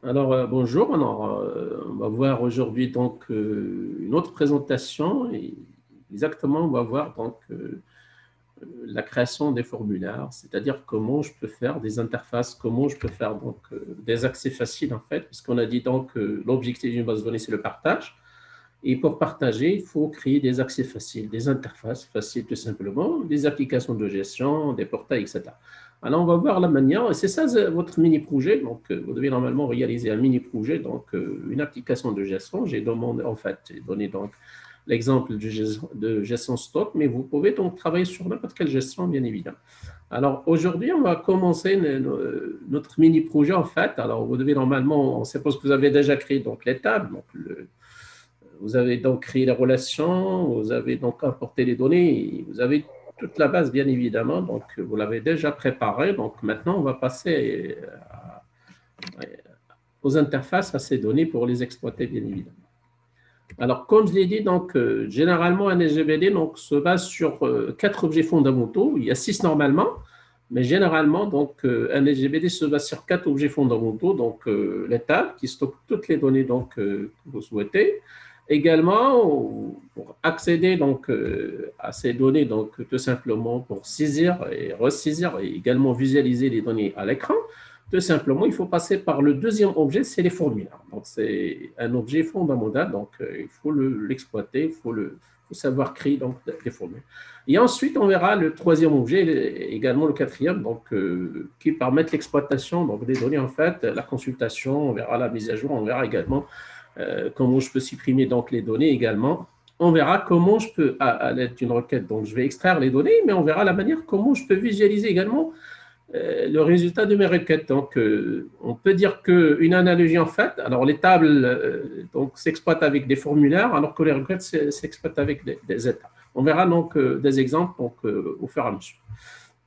Bonjour. On va voir aujourd'hui donc une autre présentation et exactement on va voir donc la création des formulaires, c'est-à-dire comment je peux faire des interfaces, comment je peux faire donc des accès faciles en fait, puisqu'on a dit donc que l'objectif d'une base de données c'est le partage. Et pour partager, il faut créer des accès faciles, des interfaces faciles tout simplement, des applications de gestion, des portails, etc. Alors, on va voir la manière, et c'est ça votre mini-projet. Donc, vous devez normalement réaliser un mini-projet, donc une application de gestion. J'ai demandé, en fait, j'ai donné donc l'exemple de gestion stock, mais vous pouvez donc travailler sur n'importe quelle gestion, bien évidemment. Alors, aujourd'hui, on va commencer notre mini-projet, en fait. Alors, vous devez normalement, on suppose que vous avez déjà créé donc les tables, donc vous avez donc créé les relations, vous avez donc importé les données, vous avez toute la base, bien évidemment, donc vous l'avez déjà préparée. Donc maintenant, on va passer aux interfaces à ces données pour les exploiter, bien évidemment. Alors, comme je l'ai dit, donc, généralement, un SGBD donc, se base sur 4 objets fondamentaux. Il y a 6 normalement, mais généralement, donc, un SGBD se base sur 4 objets fondamentaux. Donc, les tables qui stockent toutes les données donc, que vous souhaitez. Également, pour accéder donc, à ces données, donc, tout simplement pour saisir et ressaisir et également visualiser les données à l'écran, tout simplement, il faut passer par le deuxième objet, c'est les formulaires. Donc, c'est un objet fondamental, donc il faut l'exploiter, il faut savoir créer donc, des formulaires. Et ensuite, on verra le troisième objet, également le quatrième, donc, qui permettent l'exploitation donc, des données, en fait, la consultation, on verra la mise à jour, on verra également comment je peux supprimer donc, les données également. On verra comment je peux, à l'aide d'une requête, donc je vais extraire les données, mais on verra la manière comment je peux visualiser également le résultat de mes requêtes. Donc, on peut dire qu'une analogie en fait, alors les tables donc s'exploitent avec des formulaires, alors que les requêtes s'exploitent avec des états. On verra donc des exemples donc, au fur et à mesure.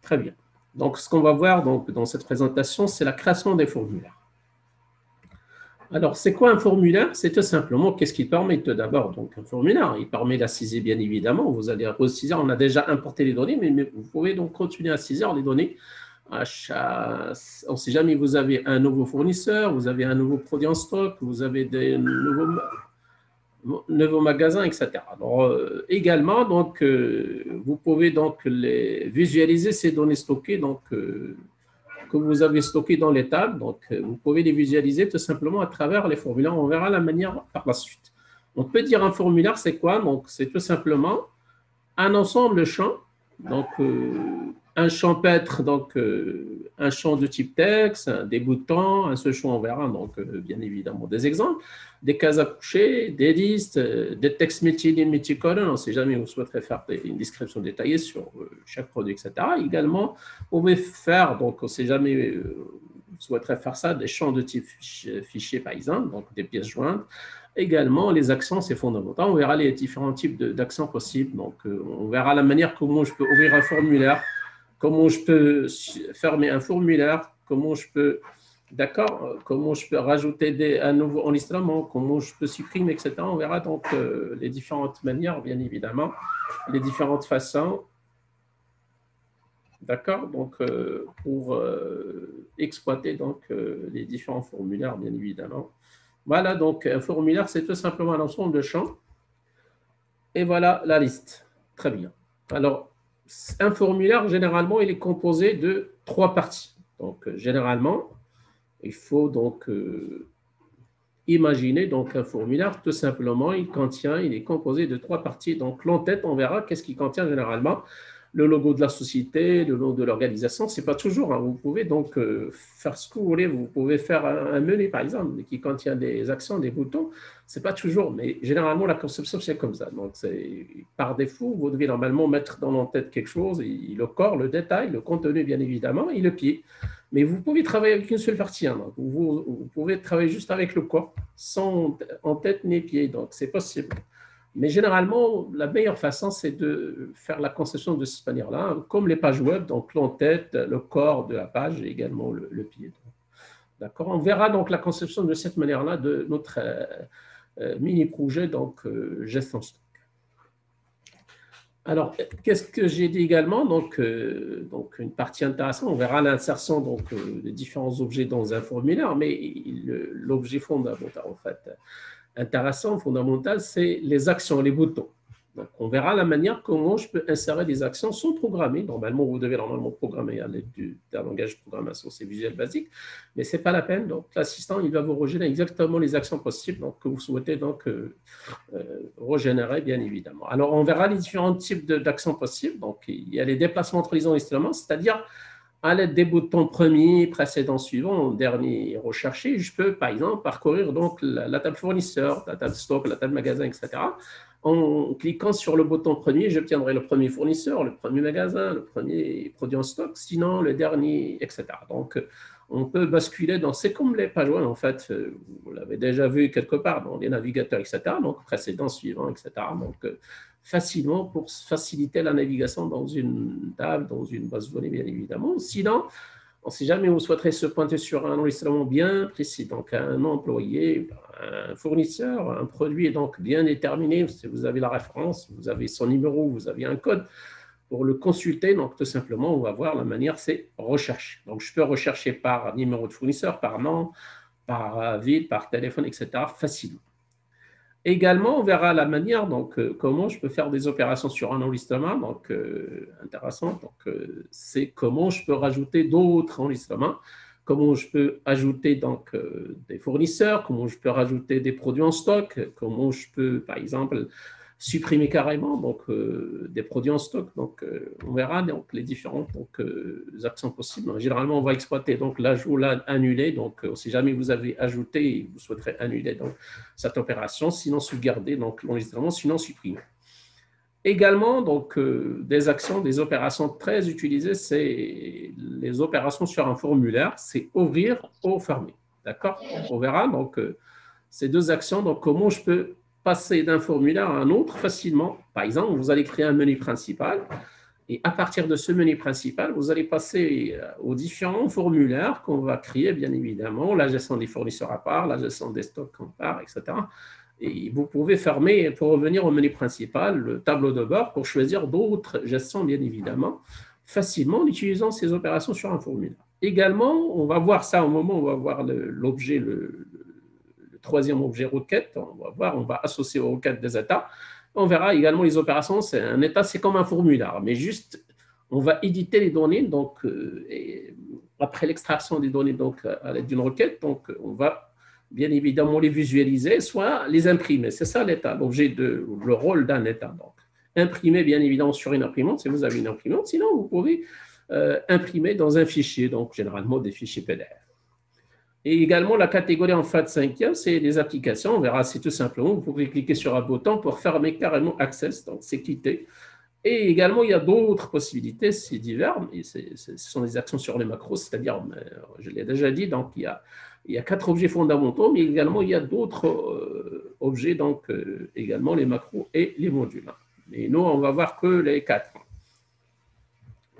Très bien. Donc, ce qu'on va voir donc, dans cette présentation, c'est la création des formulaires. Alors, c'est quoi un formulaire? C'est tout simplement, qu'est-ce qu'il permet tout d'abord? Donc, un formulaire, il permet d'assiser, bien évidemment. Vous allez ressaisir, on a déjà importé les données, mais vous pouvez donc continuer à saisir les données. On ne sait jamais, vous avez un nouveau fournisseur, vous avez un nouveau produit en stock, vous avez des nouveaux magasins, etc. Alors, également, donc, vous pouvez donc visualiser ces données stockées, donc, que vous avez stockées dans les tables. Donc, vous pouvez les visualiser tout simplement à travers les formulaires. On verra la manière par la suite. On peut dire un formulaire, c'est quoi? Donc, c'est tout simplement un ensemble de champs. Donc, un champ peut être donc, un champ de type texte, des boutons, un seul champ, on verra donc bien évidemment des exemples, des cases à coucher, des listes, des textes multilignes, multicolonnes. On ne sait jamais, vous souhaiterez faire une description détaillée sur chaque produit, etc. Également, vous pouvez faire, donc on ne sait jamais, vous souhaiterez faire ça, des champs de type fichier, par exemple, donc des pièces jointes. Également, les accents, c'est fondamental. On verra les différents types d'accents possibles. Donc, on verra la manière comment je peux ouvrir un formulaire, comment je peux fermer un formulaire, comment je peux, d'accord, comment je peux rajouter un nouveau enregistrement, comment je peux supprimer, etc. On verra donc les différentes manières, bien évidemment, les différentes façons, d'accord, donc pour exploiter donc les différents formulaires, bien évidemment. Voilà, donc un formulaire, c'est tout simplement un ensemble de champs. Et voilà la liste. Très bien. Alors, un formulaire, généralement, il est composé de 3 parties. Donc, généralement, il faut donc imaginer donc, un formulaire, tout simplement, il est composé de 3 parties. Donc, l'entête, on verra qu'est-ce qu'il contient généralement. Le logo de la société, le logo de l'organisation, ce n'est pas toujours. Hein. Vous pouvez donc faire ce que vous voulez. Vous pouvez faire un menu, par exemple, qui contient des actions, des boutons. Ce n'est pas toujours, mais généralement, la conception, c'est comme ça. Donc, par défaut, vous devez normalement mettre dans l'entête quelque chose, le corps, le détail, le contenu, bien évidemment, et le pied. Mais vous pouvez travailler avec une seule partie. Hein. Vous pouvez travailler juste avec le corps, sans en-tête ni pied. Donc, c'est possible. Mais généralement, la meilleure façon, c'est de faire la conception de cette manière-là, comme les pages web, donc l'entête, le corps de la page et également le pied. D'accord. On verra donc la conception de cette manière-là de notre mini-projet, donc gestion stock. Alors, qu'est-ce que j'ai dit également? Donc, une partie intéressante, on verra l'insertion des différents objets dans un formulaire, mais l'objet fondamental, en fait, intéressant, fondamental, c'est les actions, les boutons. Donc, on verra la manière comment je peux insérer des actions sans programmer. Normalement, vous devez programmer à l'aide d'un langage de programmation, c'est Visual Basic, mais ce n'est pas la peine. Donc, l'assistant, il va vous régénérer exactement les actions possibles donc, que vous souhaitez régénérer, bien évidemment. Alors, on verra les différents types d'actions possibles. Donc, il y a les déplacements entre les enregistrements, c'est-à-dire à l'aide des boutons premier, précédent, suivant, dernier, recherché, je peux, par exemple, parcourir donc la table fournisseur, la table stock, la table magasin, etc. En cliquant sur le bouton premier, j'obtiendrai le premier fournisseur, le premier magasin, le premier produit en stock, sinon le dernier, etc. Donc, on peut basculer dans, c'est comme les pages web, en fait, vous l'avez déjà vu quelque part dans les navigateurs, etc. Donc, précédent, suivant, etc. Donc, facilement pour faciliter la navigation dans une table, dans une base de données, bien évidemment. Sinon, si jamais vous souhaiterez se pointer sur un enregistrement bien précis, donc un employé, un fournisseur, un produit donc bien déterminé, si vous avez la référence, vous avez son numéro, vous avez un code, pour le consulter, donc tout simplement, on va voir la manière, c'est rechercher. Donc, je peux rechercher par numéro de fournisseur, par nom, par ville, par téléphone, etc., facilement. Également, on verra la manière, donc, comment je peux faire des opérations sur un enregistrement. Donc, intéressant. Donc, c'est comment je peux rajouter d'autres enregistrements, comment je peux ajouter donc, des fournisseurs, comment je peux rajouter des produits en stock, comment je peux, par exemple, supprimer carrément donc, des produits en stock. Donc, on verra donc, les différentes actions possibles. Généralement, on va exploiter l'ajout, l'annulé. Donc, si jamais vous avez ajouté et vous souhaiterez annuler donc, cette opération, sinon sauvegarder l'enregistrement, sinon supprimer. Également, donc, des actions, des opérations très utilisées, c'est les opérations sur un formulaire, c'est ouvrir ou fermer. D'accord? On verra donc ces deux actions, donc comment je peux passer d'un formulaire à un autre facilement. Par exemple, vous allez créer un menu principal et à partir de ce menu principal, vous allez passer aux différents formulaires qu'on va créer, bien évidemment, la gestion des fournisseurs à part, la gestion des stocks à part, etc. Et vous pouvez fermer, pour revenir au menu principal, le tableau de bord pour choisir d'autres gestions, bien évidemment, facilement en utilisant ces opérations sur un formulaire. Également, on va voir ça au moment où on va voir l'objet, le troisième objet requête, on va associer aux requêtes des états. On verra également les opérations, c'est un état, c'est comme un formulaire, mais juste, on va éditer les données, donc, après l'extraction des données donc, à l'aide d'une requête, donc, on va bien évidemment les visualiser, soit les imprimer. C'est ça l'état, l'objet le rôle d'un état. Donc, imprimer bien évidemment sur une imprimante, si vous avez une imprimante, sinon vous pouvez imprimer dans un fichier, donc généralement des fichiers PDF. Et également, la catégorie en fait cinquième, c'est les applications. On verra, c'est tout simplement, vous pouvez cliquer sur un bouton pour fermer carrément Access, donc c'est quitter. Et également, il y a d'autres possibilités, c'est divers, mais ce sont des actions sur les macros, c'est-à-dire, je l'ai déjà dit, donc il y a 4 objets fondamentaux, mais également, il y a d'autres objets, donc également les macros et les modules. Mais nous, on va voir que les 4.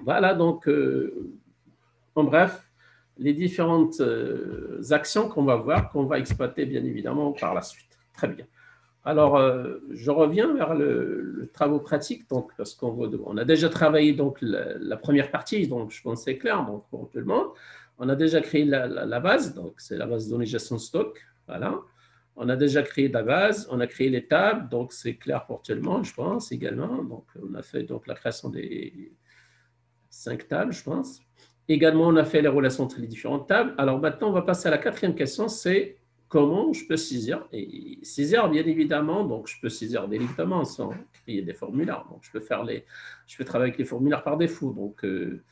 Voilà, donc, en bref, les différentes actions qu'on va voir, qu'on va exploiter bien évidemment par la suite. Très bien. Alors, je reviens vers le travaux pratiques, donc, parce qu'on a déjà travaillé donc, la première partie, donc je pense que c'est clair donc, pour tout le monde. On a déjà créé la base, donc c'est la base de données gestion stock. Voilà. On a déjà créé la base, on a créé les tables, donc c'est clair pour tout le monde, je pense également. Donc, on a fait donc, la création des 5 tables, je pense. Également, on a fait les relations entre les différentes tables. Alors maintenant, on va passer à la 4e question, c'est comment je peux saisir. Et saisir, bien évidemment, donc je peux saisir directement sans créer des formulaires. Donc je peux travailler avec les formulaires par défaut. Donc de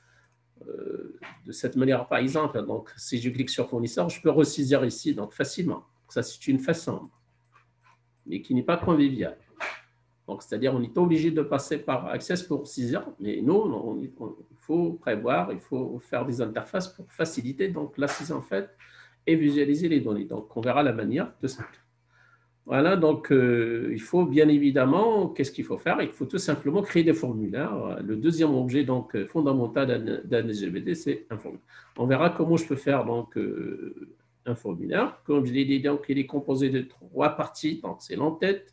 cette manière, par exemple, donc si je clique sur fournisseur, je peux ressaisir ici, donc facilement. Ça, c'est une façon, mais qui n'est pas conviviale. Donc, c'est-à-dire, on n'est pas obligé de passer par Access pour saisir, mais nous, il faut prévoir, il faut faire des interfaces pour faciliter donc, la saisie en fait et visualiser les données. Donc, on verra la manière de ça. Voilà, donc il faut bien évidemment, qu'est-ce qu'il faut faire? Il faut tout simplement créer des formulaires. Le deuxième objet donc, fondamental d'un SGBD, c'est un formulaire. On verra comment je peux faire donc, un formulaire. Comme je l'ai dit, donc, il est composé de 3 parties. Donc, c'est l'entête,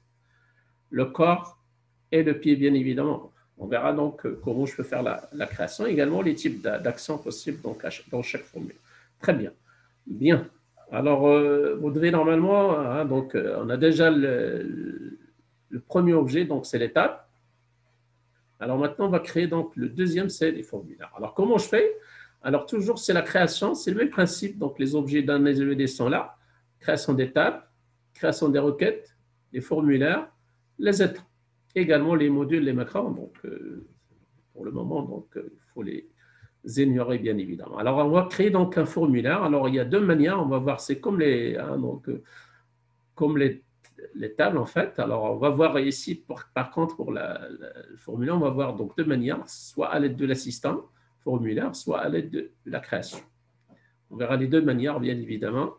le corps et le pied, bien évidemment. On verra donc comment je peux faire la création, également les types d'actions possibles donc, dans chaque formule. Très bien. Bien. Alors, vous devez normalement, hein, donc, on a déjà le premier objet, donc c'est l'étape. Alors maintenant, on va créer donc le deuxième, c'est les formulaires. Alors, comment je fais? Alors, toujours, c'est la création, c'est le même principe. Donc, les objets d'un SVD sont là. Création d'étapes, création des requêtes, les formulaires, les étapes. Également les modules, les macros. Donc, pour le moment, donc, il faut les ignorer, bien évidemment. Alors, on va créer donc un formulaire. Alors, il y a deux manières. On va voir, c'est comme comme les tables, en fait. Alors, on va voir ici, par contre, pour le formulaire, on va voir donc deux manières, soit à l'aide de l'assistant formulaire, soit à l'aide de la création. On verra les deux manières, bien évidemment.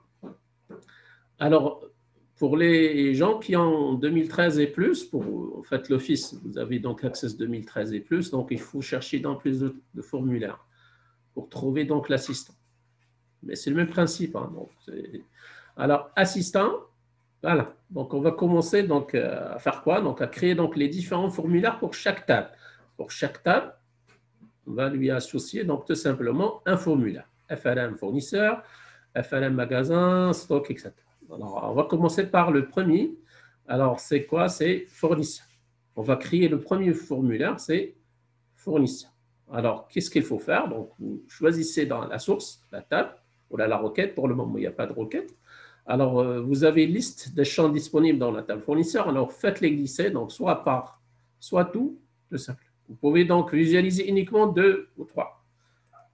Alors, pour les gens qui ont 2013 et plus, pour en fait l'Office, vous avez donc Access 2013 et plus, donc il faut chercher dans plus de formulaires pour trouver donc l'assistant. Mais c'est le même principe. Hein, donc alors, assistant, voilà. Donc, on va commencer donc, à faire quoi? Donc, à créer donc, les différents formulaires pour chaque table. Pour chaque table, on va lui associer donc tout simplement un formulaire. FLM fournisseur, FLM magasin, stock, etc. Alors, on va commencer par le premier. Alors, c'est quoi? C'est fournisseur. On va créer le premier formulaire, c'est fournisseur. Alors, qu'est-ce qu'il faut faire? Donc, vous choisissez dans la source, la table, ou la requête. Pour le moment, il n'y a pas de requête. Alors, vous avez une liste des champs disponibles dans la table fournisseur. Alors, faites-les glisser, donc soit par, soit tout simple. Vous pouvez donc visualiser uniquement 2 ou 3.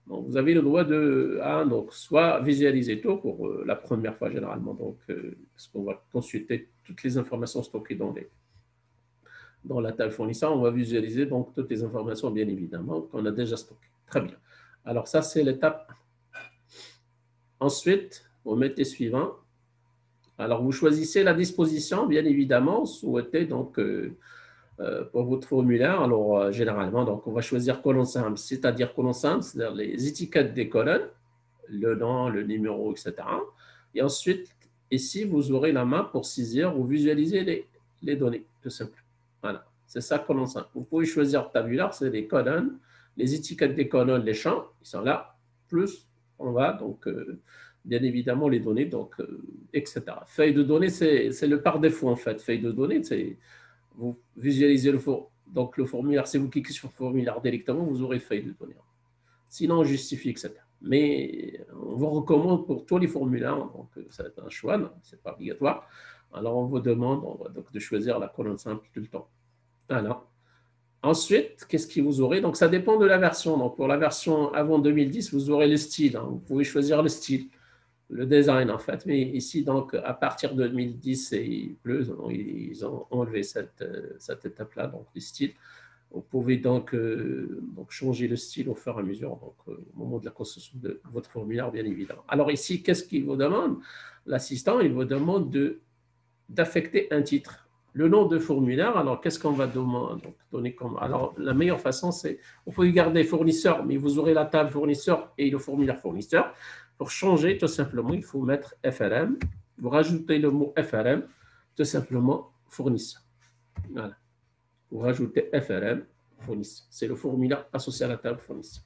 Donc, vous avez le droit de donc, soit visualiser tout pour la première fois généralement, donc, parce qu'on va consulter toutes les informations stockées dans la table fournisseur. On va visualiser donc toutes les informations, bien évidemment, qu'on a déjà stockées. Très bien. Alors, ça, c'est l'étape 1. Ensuite, vous mettez suivant. Alors, vous choisissez la disposition, bien évidemment, souhaitée donc, pour votre formulaire. Alors, généralement, donc, on va choisir colonne simple, c'est-à-dire colonne simple, c'est-à-dire les étiquettes des colonnes, le nom, le numéro, etc. Et ensuite, ici, vous aurez la main pour saisir ou visualiser les données, tout simplement. Voilà, c'est ça, colonne simple. Vous pouvez choisir tabulaire, c'est les colonnes, les étiquettes des colonnes, les champs, ils sont là, plus on va donc bien évidemment les données, donc, etc. Feuille de données, c'est le par défaut en fait. Feuille de données, c'est vous visualisez donc le formulaire, si vous cliquez sur le formulaire directement, vous aurez feuille de données. Sinon, on justifie, etc. Mais on vous recommande pour tous les formulaires, donc c'est un choix, ce n'est pas obligatoire. Alors, on vous demande donc, de choisir la colonne simple tout le temps. Voilà. Ensuite, qu'est-ce que vous aurez? Donc, ça dépend de la version. Donc, pour la version avant 2010, vous aurez le style. Hein. Vous pouvez choisir le style, le design, en fait. Mais ici, donc, à partir de 2010 et plus, ils ont enlevé cette étape-là, donc le style. Vous pouvez donc changer le style au fur et à mesure, donc, au moment de la construction de votre formulaire, bien évidemment. Alors ici, qu'est-ce qu'il vous demande? L'assistant, il vous demande d'affecter un titre. Le nom de formulaire, alors qu'est-ce qu'on va donner comme… Alors, la meilleure façon, c'est… Vous pouvez garder fournisseur, mais vous aurez la table fournisseur et le formulaire fournisseur. Pour changer, tout simplement, il faut mettre FRM. Vous rajoutez le mot FRM, tout simplement, fournisseur. Voilà. Vous rajoutez FRM, fournisseur. C'est le formulaire associé à la table fournisseur.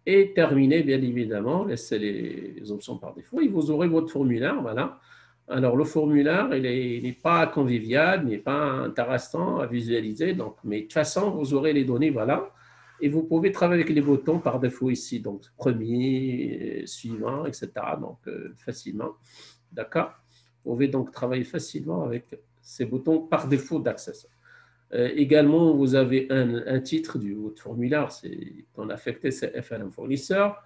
Et terminé, bien évidemment, laissez les options par défaut et vous aurez votre formulaire. Voilà. Alors, le formulaire, il n'est pas convivial, il n'est pas intéressant à visualiser. Donc, mais de toute façon, vous aurez les données, voilà. Et vous pouvez travailler avec les boutons par défaut ici. Donc, premier, suivant, etc. Donc, facilement. D'accord? Vous pouvez donc travailler facilement avec ces boutons par défaut d'accès. Également, vous avez un titre du votre formulaire, qu'on a affecté, c'est FLM fournisseur.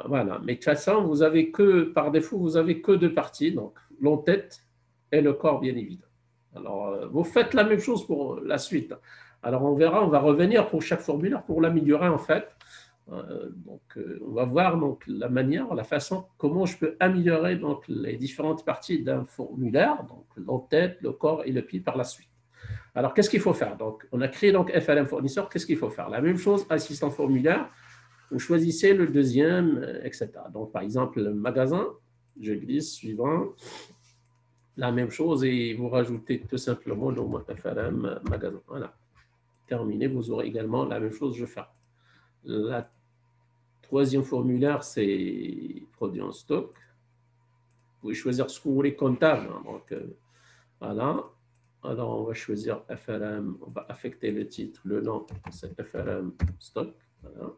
Voilà. Mais de toute façon, vous avez que, par défaut, vous avez que deux parties, donc l'entête et le corps, bien évidemment. Alors, vous faites la même chose pour la suite. Alors, on verra, on va revenir pour chaque formulaire pour l'améliorer, en fait. Donc, on va voir donc, la manière, la façon, comment je peux améliorer donc, les différentes parties d'un formulaire, donc l'entête, le corps et le pied par la suite. Alors, qu'est-ce qu'il faut faire? Donc, on a créé donc FLM fournisseur. Qu'est-ce qu'il faut faire? La même chose, assistant formulaire. Vous choisissez le deuxième, etc. Donc, par exemple, le magasin, je glisse, suivant. La même chose et vous rajoutez tout simplement le mot FLM magasin. Voilà. terminé, vous aurez également la même chose, je vais faire. La troisième formulaire, c'est produit en stock. Vous pouvez choisir ce que vous voulez comme table. Hein. Donc, voilà. Alors, on va choisir FRM. On va affecter le titre, le nom, c'est FRM stock. Voilà.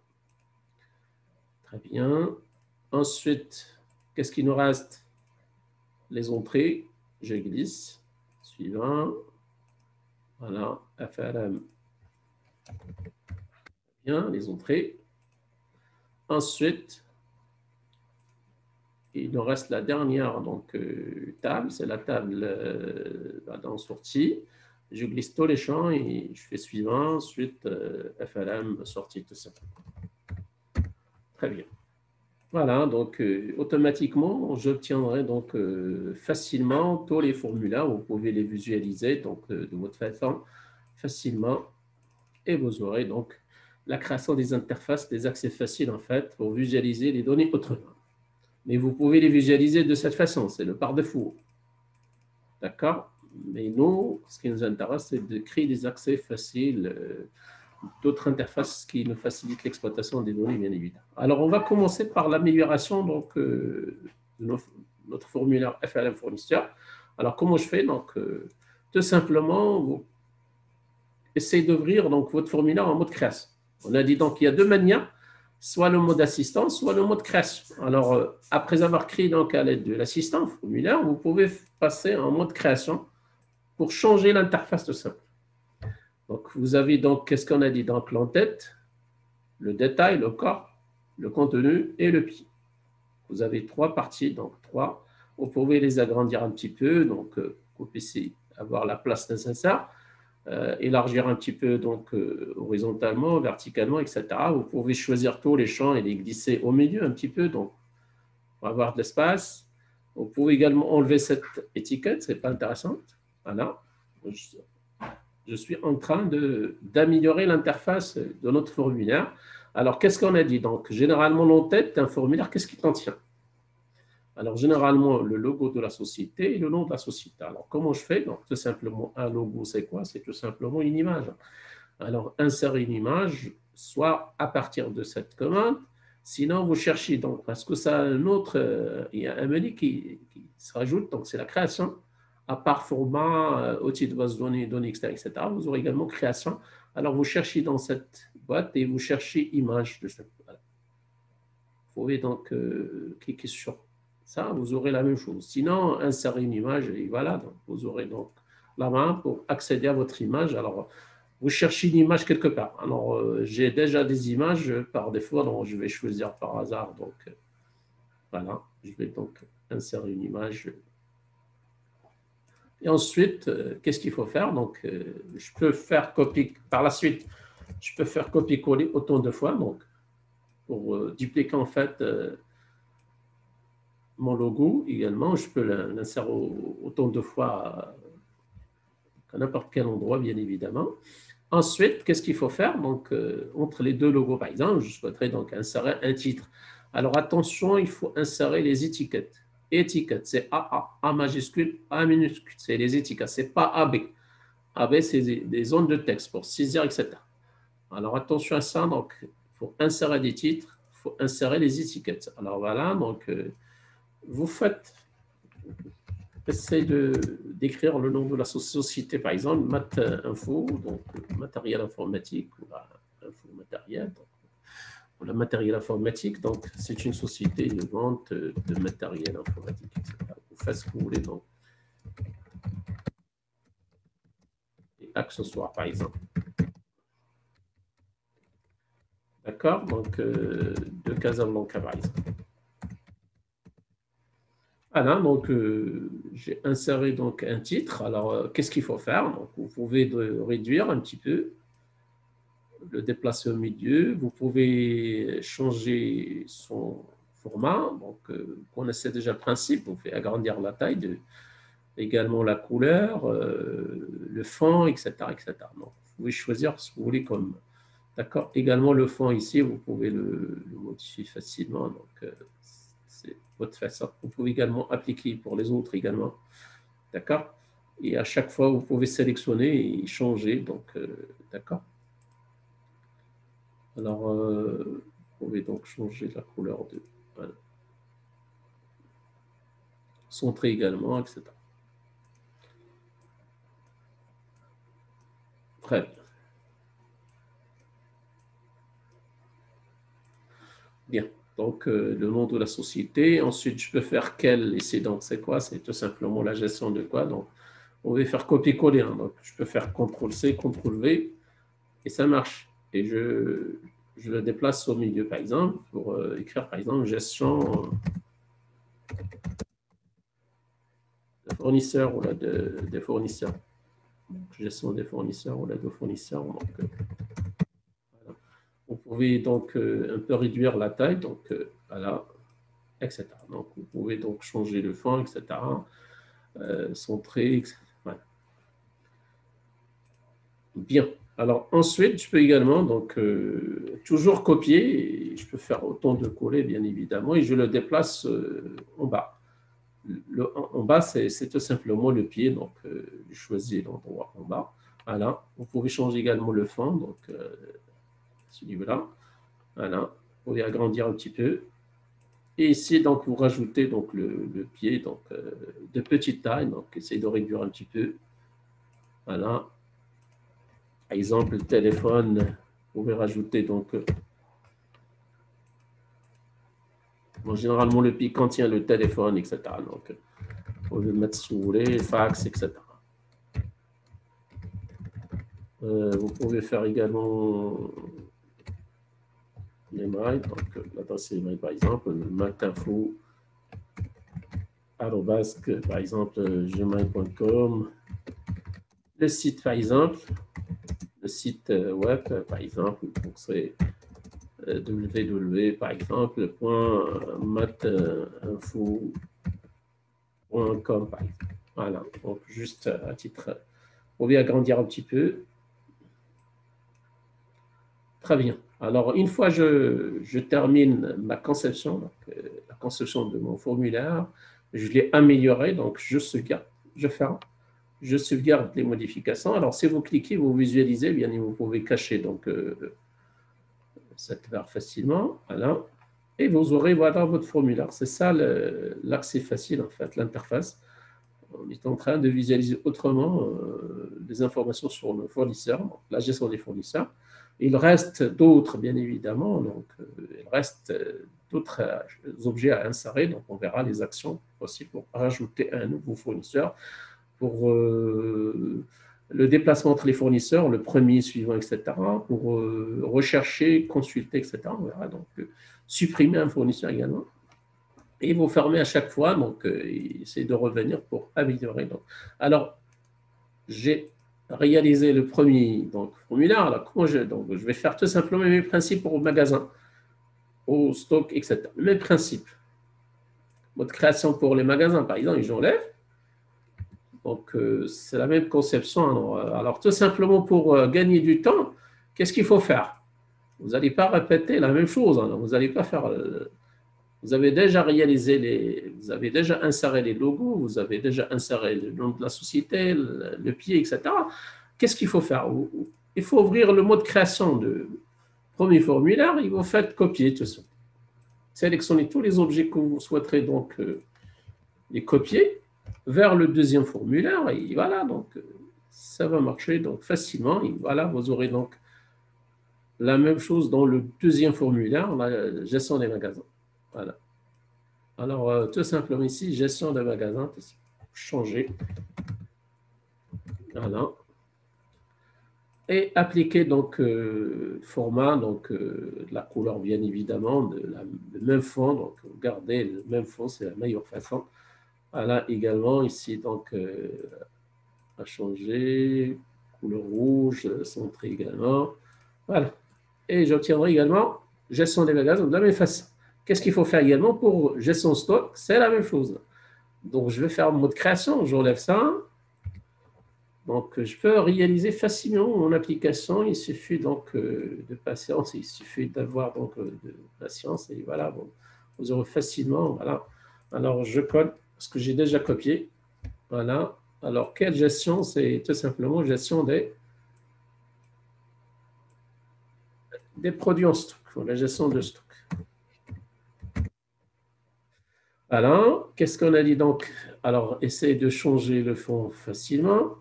Très bien. Ensuite, qu'est-ce qu'il nous reste? Les entrées. Je glisse. Suivant. Voilà. FRM. Bien, les entrées. Ensuite, il nous reste la dernière donc, table, c'est la table dans sortie. Je glisse tous les champs et je fais suivant, ensuite FLM, sortie, tout ça. Très bien. Voilà, donc automatiquement, j'obtiendrai donc facilement tous les formulaires. Vous pouvez les visualiser donc, de votre façon facilement et vous aurez donc la création des interfaces, des accès faciles en fait pour visualiser les données autrement. Mais vous pouvez les visualiser de cette façon, c'est le par défaut. D'accord? Mais nous, ce qui nous intéresse, c'est de créer des accès faciles, d'autres interfaces qui nous facilitent l'exploitation des données, bien évidemment. Alors, on va commencer par l'amélioration de notre formulaire FLM fournisseur. Alors, comment je fais? Donc, tout simplement, vous essayez d'ouvrir votre formulaire en mode création. On a dit donc qu'il y a deux manières, soit le mode assistant, soit le mode création. Alors, après avoir créé donc à l'aide de l'assistant formulaire, vous pouvez passer en mode création pour changer l'interface de simple. Donc, vous avez donc, qu'est-ce qu'on a dit? Donc, l'entête, le détail, le corps, le contenu et le pied. Vous avez trois parties, donc trois. Vous pouvez les agrandir un petit peu, donc vous puissiez avoir la place nécessaire. Élargir un petit peu donc horizontalement, verticalement, etc. Vous pouvez choisir tous les champs et les glisser au milieu un petit peu, donc pour avoir de l'espace. Vous pouvez également enlever cette étiquette, c'est pas intéressant. Voilà. Je suis en train d'améliorer l'interface de notre formulaire. Alors, qu'est-ce qu'on a dit? Donc, généralement, l'entête d'un formulaire, qu'est-ce qui contient? Alors, généralement, le logo de la société et le nom de la société. Alors, comment je fais? Donc, tout simplement, un logo, c'est quoi? C'est tout simplement une image. Alors, insérer une image, soit à partir de cette commande, sinon, vous cherchez, donc, parce que ça a un autre, il y a un menu qui se rajoute, donc c'est la création, à part format, outil de base de données externes, etc. Vous aurez également création. Alors, vous cherchez dans cette boîte et vous cherchez image de cette. Voilà. Vous pouvez donc cliquer sur ça, vous aurez la même chose. Sinon, insérer une image, et voilà, donc vous aurez donc la main pour accéder à votre image. Alors, vous cherchez une image quelque part. Alors, j'ai déjà des images par défaut, donc je vais choisir par hasard. Donc, voilà, je vais donc insérer une image. Et ensuite, qu'est-ce qu'il faut faire? Donc, je peux faire copier, par la suite, je peux faire copier-coller autant de fois, donc, pour dupliquer en fait mon logo également, je peux l'insérer autant de fois à n'importe quel endroit, bien évidemment. Ensuite, qu'est-ce qu'il faut faire? Donc, entre les deux logos, par exemple, je souhaiterais donc insérer un titre. Alors, attention, il faut insérer les étiquettes. Étiquettes, c'est AA, A majuscule, A minuscule, c'est les étiquettes, c'est pas AB. AB, c'est des zones de texte pour saisir, etc. Alors, attention à ça, donc, il faut insérer des titres, il faut insérer les étiquettes. Alors, voilà, donc, vous faites, essayez d'écrire le nom de la société, par exemple, Mat Info, donc matériel informatique, ou info matériel, ou la matériel informatique, donc c'est une société de vente de matériel informatique, etc. Vous faites ce que vous voulez, donc. Et accessoires, par exemple. D'accord? Donc, de Casablanca, par exemple. Voilà, donc j'ai inséré donc un titre. Alors, qu'est-ce qu'il faut faire? Donc, vous pouvez réduire un petit peu, le déplacer au milieu. Vous pouvez changer son format. Donc, vous connaissez déjà le principe. Vous pouvez agrandir la taille, également la couleur, le fond, etc., etc. Donc, vous pouvez choisir ce que vous voulez comme. D'accord? Également, le fond ici, vous pouvez le modifier facilement. Donc, c'est votre façon. Vous pouvez également appliquer pour les autres également. D'accord? Et à chaque fois, vous pouvez sélectionner et changer. Donc, d'accord? Alors, vous pouvez donc changer la couleur de... Voilà. Centrer également, etc. Très bien. Bien. Donc, le nom de la société. Ensuite, je peux faire quel ici. Donc, c'est quoi? C'est tout simplement la gestion de quoi? Donc, on va faire copier-coller. Hein. Donc, je peux faire CTRL-C, CTRL-V et ça marche. Et je le déplace au milieu, par exemple, pour écrire, par exemple, gestion de fournisseurs ou là, des fournisseurs. Donc, gestion des fournisseurs ou là, de fournisseurs. Donc, voilà. Vous pouvez donc un peu réduire la taille. Donc, voilà. Etc. Donc, vous pouvez donc changer le fond, etc. Centrer, etc. Voilà. Bien. Alors, ensuite, je peux également donc, toujours copier. Et je peux faire autant de coller, bien évidemment, et je le déplace en bas. En bas, c'est tout simplement le pied. Donc, je choisis l'endroit en bas. Voilà. Vous pouvez changer également le fond. Donc, celui-là. Voilà. Vous pouvez agrandir un petit peu. Et ici, donc, vous rajoutez donc, le pied donc, de petite taille. Donc, essayez de réduire un petit peu. Voilà. Par exemple, le téléphone, vous pouvez rajouter donc. Bon, généralement, le pied contient le téléphone, etc. Donc, vous pouvez le mettre si vous voulez, fax, etc. Vous pouvez faire également l'email. Donc, l'adresse email, par exemple, matinfo, par exemple, gmail.com. Le site, par exemple, le site web, par exemple, donc c'est www, par exemple, matinfo.com, par exemple. Voilà, donc juste à titre, vous pouvez agrandir un petit peu. Très bien. Alors, une fois je termine ma conception, donc, la conception de mon formulaire, je l'ai amélioré, donc je sauvegarde, je sauvegarde les modifications. Alors, si vous cliquez, vous visualisez, bien, vous pouvez cacher donc, cette barre facilement. Voilà. Et vous aurez voilà, votre formulaire. C'est ça l'accès facile, en fait, l'interface. On est en train de visualiser autrement les informations sur le fournisseur, donc la gestion des fournisseurs. Il reste d'autres, bien évidemment, donc il reste d'autres objets à insérer, donc on verra les actions possibles pour rajouter un nouveau fournisseur, pour le déplacement entre les fournisseurs, le premier, suivant, etc., pour rechercher, consulter, etc. On verra donc supprimer un fournisseur également. Et vous fermez à chaque fois, donc essayez de revenir pour améliorer. Donc. Alors, j'ai réalisé le premier donc, formulaire. Alors, comment je vais faire tout simplement les mêmes principes au magasin, au stock, etc. Les mêmes principes. Mode création pour les magasins, par exemple, j'enlève. Donc, c'est la même conception. Alors, tout simplement pour gagner du temps, qu'est-ce qu'il faut faire? Vous n'allez pas répéter la même chose. Hein. Vous n'allez pas faire... vous avez déjà réalisé vous avez déjà inséré les logos, vous avez déjà inséré le nom de la société, le pied, etc. Qu'est-ce qu'il faut faire? Il faut ouvrir le mode création de premier formulaire et vous faites copier tout ça. Sélectionnez tous les objets que vous souhaiterez donc les copier vers le deuxième formulaire et voilà, donc ça va marcher donc facilement et voilà, vous aurez donc la même chose dans le deuxième formulaire, la gestion des magasins. Voilà. Alors, tout simplement ici, gestion de magasin, changer. Voilà. Et appliquer donc format, donc la couleur bien évidemment, le même fond, donc garder le même fond, c'est la meilleure façon. Voilà également ici, donc à changer, couleur rouge, centré également. Voilà. Et j'obtiendrai également gestion des magasins de la même façon. Qu'est-ce qu'il faut faire également pour gestion stock? C'est la même chose. Donc, je vais faire mode création, j'enlève ça. Donc, je peux réaliser facilement mon application. Il suffit donc de patience, il suffit d'avoir donc de patience et voilà, bon, vous aurez facilement, voilà. Alors, je colle ce que j'ai déjà copié. Voilà. Alors, quelle gestion? C'est tout simplement gestion des produits en stock, la gestion de stock. Alors, qu'est-ce qu'on a dit donc? Alors, essayez de changer le fond facilement.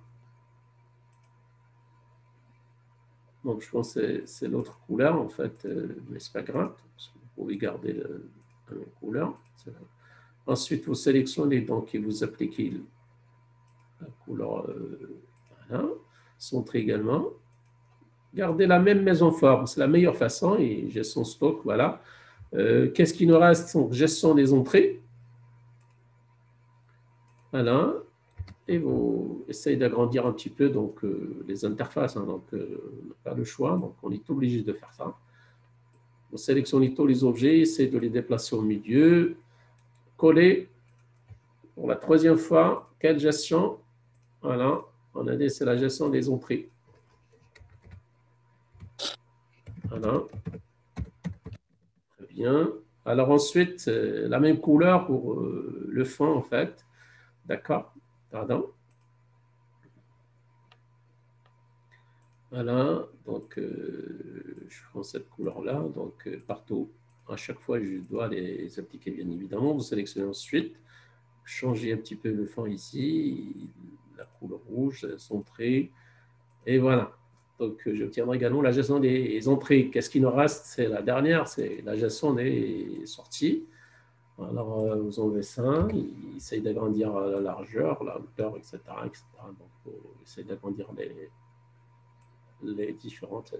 Donc, je pense que c'est l'autre couleur, en fait, mais ce n'est pas grave, parce que vous pouvez garder la même couleur. Ensuite, vous sélectionnez donc et vous appliquez la couleur, voilà, centré également. Gardez la même maison forme, c'est la meilleure façon, et j'ai son stock, voilà. Qu'est-ce qui nous reste? Donc, gestion des entrées. Voilà. Et vous essayez d'agrandir un petit peu donc, les interfaces. Hein, donc, on n'a pas le choix, donc on est obligé de faire ça. Vous sélectionnez tous les objets, essayez de les déplacer au milieu. Coller. Pour la troisième fois, quelle gestion? Voilà, on a dit c'est la gestion des entrées. Voilà. Très bien. Alors ensuite, la même couleur pour le fond, en fait. D'accord. Pardon. Voilà. Donc, je prends cette couleur-là. Donc, partout. À chaque fois, je dois les appliquer, bien évidemment. Vous sélectionnez ensuite. Changez un petit peu le fond ici. La couleur rouge, centrée. Et voilà. Donc, j'obtiendrai également la gestion des entrées. Qu'est-ce qui nous reste? C'est la dernière, c'est la gestion des sorties. Alors, vous enlevez ça, il essaye d'agrandir la largeur, la hauteur, etc. etc. Donc, il faut essayer d'agrandir les différentes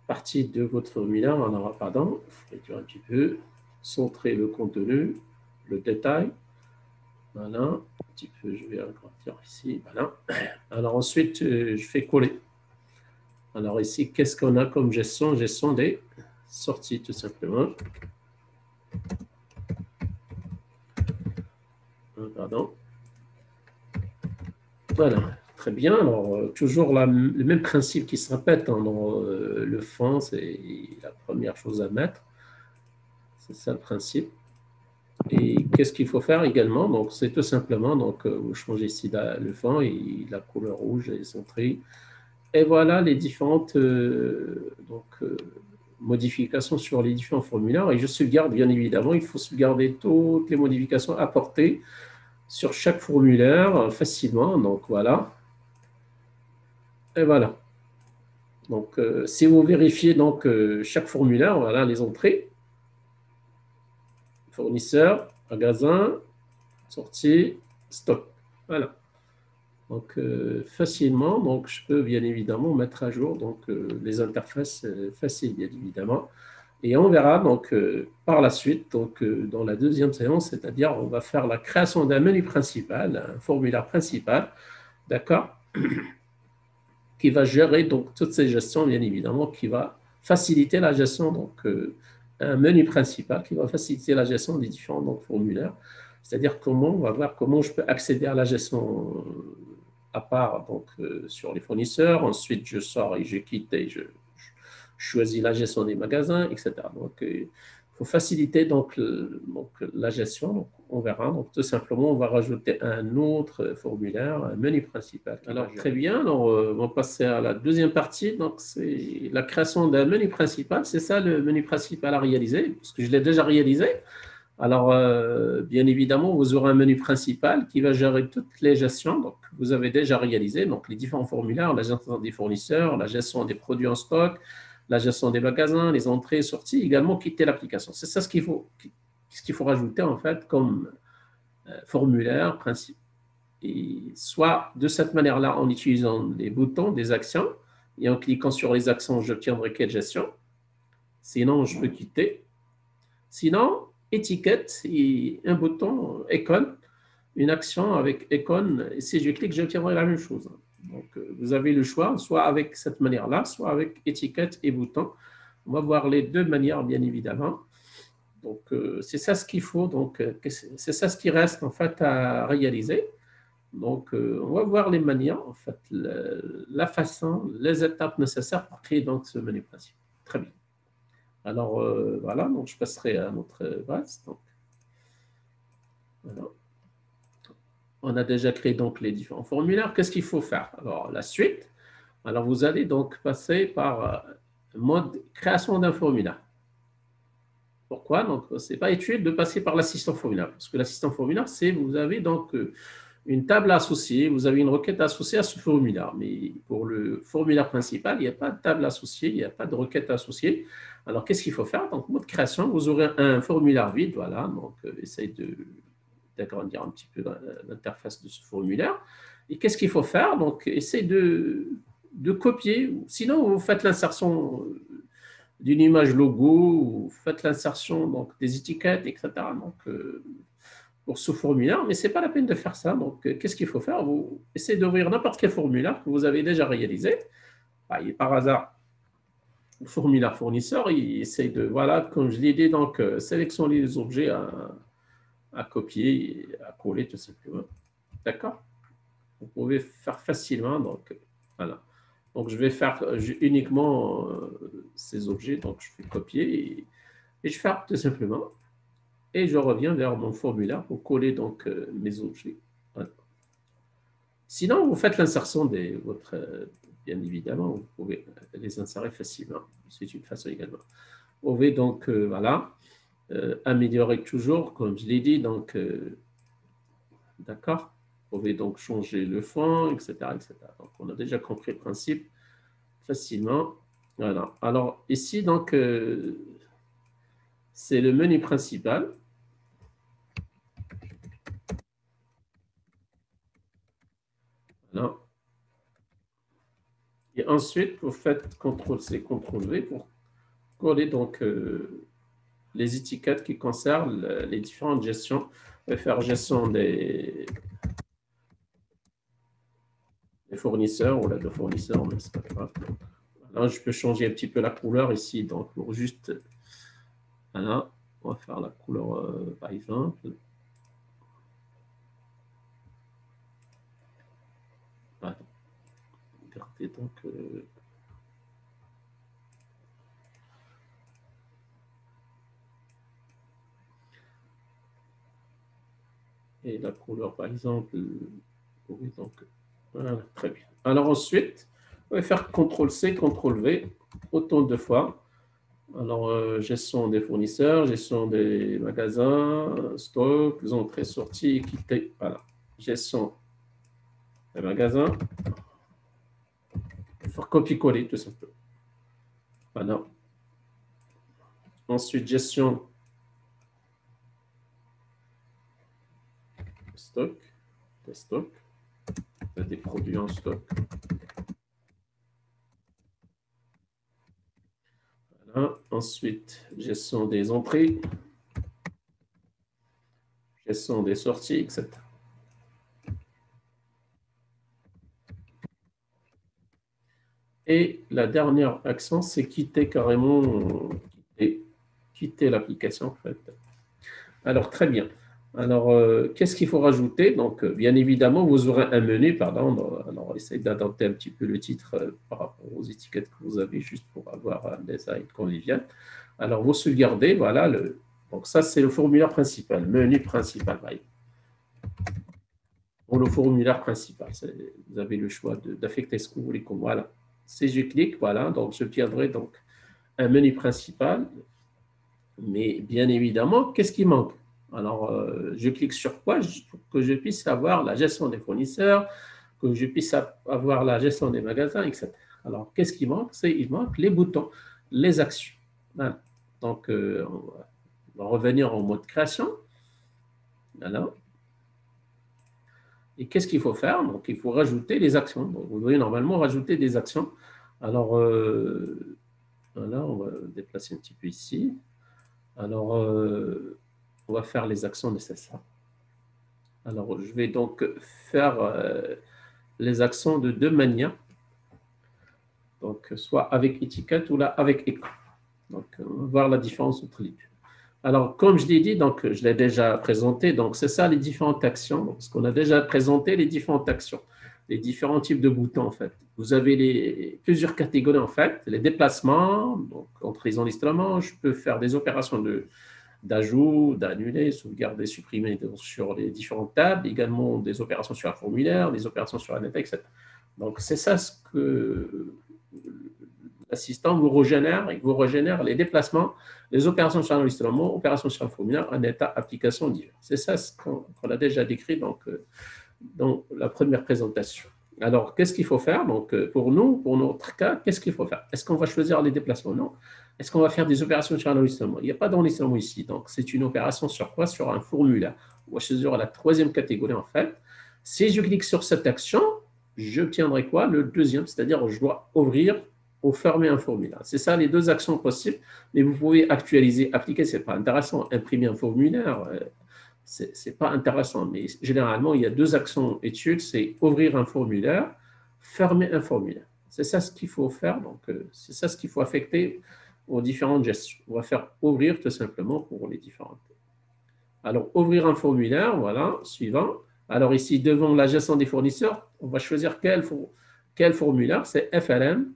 parties de votre formulaire. Alors, pardon, il faut réduire un petit peu, centrer le contenu, le détail. Voilà, un petit peu, je vais agrandir ici. Voilà. Alors, ensuite, je fais coller. Alors ici, qu'est-ce qu'on a comme gestion? Gestion des sorties, tout simplement. Pardon. Voilà, très bien. Alors, toujours le même principe qui se répète hein, dans le fond, c'est la première chose à mettre. C'est ça le principe. Et qu'est-ce qu'il faut faire également? Donc, c'est tout simplement, donc, vous changez ici le fond et la couleur rouge est centrée. Et voilà les différentes modifications sur les différents formulaires. Et je sauvegarde, bien évidemment, il faut sauvegarder toutes les modifications apportées sur chaque formulaire facilement. Donc, voilà. Et voilà. Donc, si vous vérifiez donc, chaque formulaire, voilà les entrées. Fournisseur, magasin, sortie, stock. Voilà. Donc, facilement, donc, je peux bien évidemment mettre à jour donc, les interfaces faciles, bien évidemment. Et on verra donc par la suite, donc, dans la deuxième séance, c'est-à-dire on va faire la création d'un menu principal, un formulaire principal, d'accord, qui va gérer donc toutes ces gestions, bien évidemment, qui va faciliter la gestion, donc un menu principal qui va faciliter la gestion des différents donc, formulaires. C'est-à-dire comment, on va voir comment je peux accéder à la gestion à part donc, sur les fournisseurs. Ensuite, je sors et je quitte et je choisis la gestion des magasins, etc. Donc, il faut faciliter donc, la gestion. Donc, on verra. Donc, tout simplement, on va rajouter un autre formulaire, un menu principal. Alors, très bien. Alors, on va passer à la deuxième partie. Donc, c'est la création d'un menu principal. C'est ça le menu principal à réaliser, parce que je l'ai déjà réalisé. Alors, bien évidemment, vous aurez un menu principal qui va gérer toutes les gestions. Donc, vous avez déjà réalisé donc, les différents formulaires, la gestion des fournisseurs, la gestion des produits en stock, la gestion des magasins, les entrées et sorties, également quitter l'application. C'est ça ce qu'il faut rajouter en fait comme formulaire principal. Et soit de cette manière-là, en utilisant des boutons, des actions, et en cliquant sur les actions, j'obtiendrai quelle gestion. Sinon, je peux quitter. Sinon, étiquette et un bouton icône, une action avec icône, et si je clique, j'obtiendrai la même chose. Donc, vous avez le choix, soit avec cette manière-là, soit avec étiquette et bouton. On va voir les deux manières, bien évidemment. Donc, c'est ça ce qu'il faut, donc c'est ça ce qui reste en fait à réaliser. Donc, on va voir les manières, en fait, la façon, les étapes nécessaires pour créer donc ce menu principal. Très bien. Alors, voilà, donc je passerai à notre base. Donc, voilà. On a déjà créé donc les différents formulaires. Qu'est-ce qu'il faut faire? Alors, la suite. Alors, vous allez donc passer par mode création d'un formulaire. Pourquoi? Donc, ce n'est pas utile de passer par l'assistant formulaire. Parce que l'assistant formulaire, c'est vous avez donc une table associée, vous avez une requête associée à ce formulaire. Mais pour le formulaire principal, il n'y a pas de table associée, il n'y a pas de requête associée. Alors, qu'est-ce qu'il faut faire? Donc, mode création, vous aurez un formulaire vide. Voilà. Donc, essayez d'agrandir un petit peu l'interface de ce formulaire. Et qu'est-ce qu'il faut faire? Donc, essayez de copier. Sinon, vous faites l'insertion d'une image logo, vous faites l'insertion donc, des étiquettes, etc. Donc, pour ce formulaire, mais ce n'est pas la peine de faire ça. Donc, qu'est-ce qu'il faut faire? Vous essayez d'ouvrir n'importe quel formulaire que vous avez déjà réalisé. Par hasard, le formulaire fournisseur, il essaye de, voilà, comme je l'ai dit, donc, sélectionner les objets à copier et à coller tout simplement. D'accord? Vous pouvez faire facilement. Donc, voilà. Donc, je vais faire uniquement ces objets. Donc, je fais copier et je ferme tout simplement. Et je reviens vers mon formulaire pour coller donc mes objets. Voilà. Sinon, vous faites l'insertion des votre, bien évidemment, vous pouvez les insérer facilement. C'est une façon également. Vous pouvez donc, voilà, améliorer toujours, comme je l'ai dit. Donc, d'accord? Vous pouvez donc changer le fond, etc., etc. Donc, on a déjà compris le principe facilement. Voilà. Alors, ici, donc, c'est le menu principal. Voilà. Et ensuite, vous faites CTRL-C, CTRL-V pour coller donc les étiquettes qui concernent les différentes gestions. Je vais faire gestion des fournisseurs ou de fournisseurs, mais c'est pas grave. Là, je peux changer un petit peu la couleur ici, donc pour juste, voilà, on va faire la couleur par exemple. Voilà. Regardez donc. Et la couleur, par exemple, oui, donc, voilà, très bien. Alors ensuite, on va faire CTRL-C, CTRL-V, autant de fois. Alors, gestion des fournisseurs, gestion des magasins, stock, entrées, sorties, équité, voilà. Gestion des magasins. Il faut faire copier-coller, tout simplement. Voilà. Ensuite, gestion stock, des stocks, des produits en stock. Voilà. Ensuite, gestion des entrées, gestion des sorties, etc. Et la dernière action, c'est quitter carrément, quitter l'application en fait. Alors, très bien. Alors, qu'est-ce qu'il faut rajouter? Donc, bien évidemment, vous aurez un menu, pardon. Alors, essayez d'adapter un petit peu le titre par rapport aux étiquettes que vous avez, juste pour avoir un design convivial. Alors, vous sauvegardez, voilà. Donc, ça, c'est le formulaire principal, menu principal. Pour le formulaire principal, vous avez le choix d'affecter ce que vous voulez. Voilà. Si je clique, voilà, donc j'obtiendrai donc un menu principal. Mais bien évidemment, qu'est-ce qui manque? Alors, je clique sur quoi pour que je puisse avoir la gestion des fournisseurs, que je puisse avoir la gestion des magasins, etc. Alors, qu'est-ce qui manque? Il manque les boutons, les actions. Voilà. Donc, on va revenir en mode création. Voilà. Et qu'est-ce qu'il faut faire? Donc, il faut rajouter les actions. Donc, vous devez normalement rajouter des actions. Alors, voilà, on va déplacer un petit peu ici. Alors, on va faire les actions nécessaires. Alors, je vais donc faire les actions de deux manières. Donc, soit avec étiquette ou là avec écran. Donc, on va voir la différence entre les deux. Alors, comme je l'ai dit, donc, je l'ai déjà présenté. Donc, c'est ça les différentes actions. Donc, ce qu'on a déjà présenté, les différentes actions, les différents types de boutons, en fait. Vous avez plusieurs catégories, en fait. Les déplacements, donc, entre les enregistrements, je peux faire des opérations d'ajout, d'annuler, sauvegarder, supprimer sur les différentes tables, également des opérations sur un formulaire, des opérations sur un index, etc. Donc, c'est ça ce que L'assistant vous régénère les déplacements, les opérations sur l'enregistrement, opérations sur un formulaire, en état, application divers. C'est ça ce qu'on a déjà décrit donc, dans la première présentation. Alors, qu'est-ce qu'il faut faire? Donc, pour nous, pour notre cas, qu'est-ce qu'il faut faire? Est-ce qu'on va choisir les déplacements? Non. Est-ce qu'on va faire des opérations sur un enregistrement? Il n'y a pas d'enregistrement ici. Donc, c'est une opération sur quoi? Sur un formulaire. On va choisir la troisième catégorie, en fait. Si je clique sur cette action, j'obtiendrai quoi? Le deuxième, c'est-à-dire je dois ouvrir ou fermer un formulaire. C'est ça les deux actions possibles, mais vous pouvez actualiser, appliquer, ce n'est pas intéressant. Imprimer un formulaire, ce n'est pas intéressant, mais généralement, il y a deux actions études, c'est ouvrir un formulaire, fermer un formulaire. C'est ça ce qu'il faut faire, donc c'est ça ce qu'il faut affecter aux différentes gestions. On va faire ouvrir tout simplement pour les différentes. Alors, ouvrir un formulaire, voilà, suivant. Alors ici, devant la gestion des fournisseurs, on va choisir quel formulaire, c'est FLM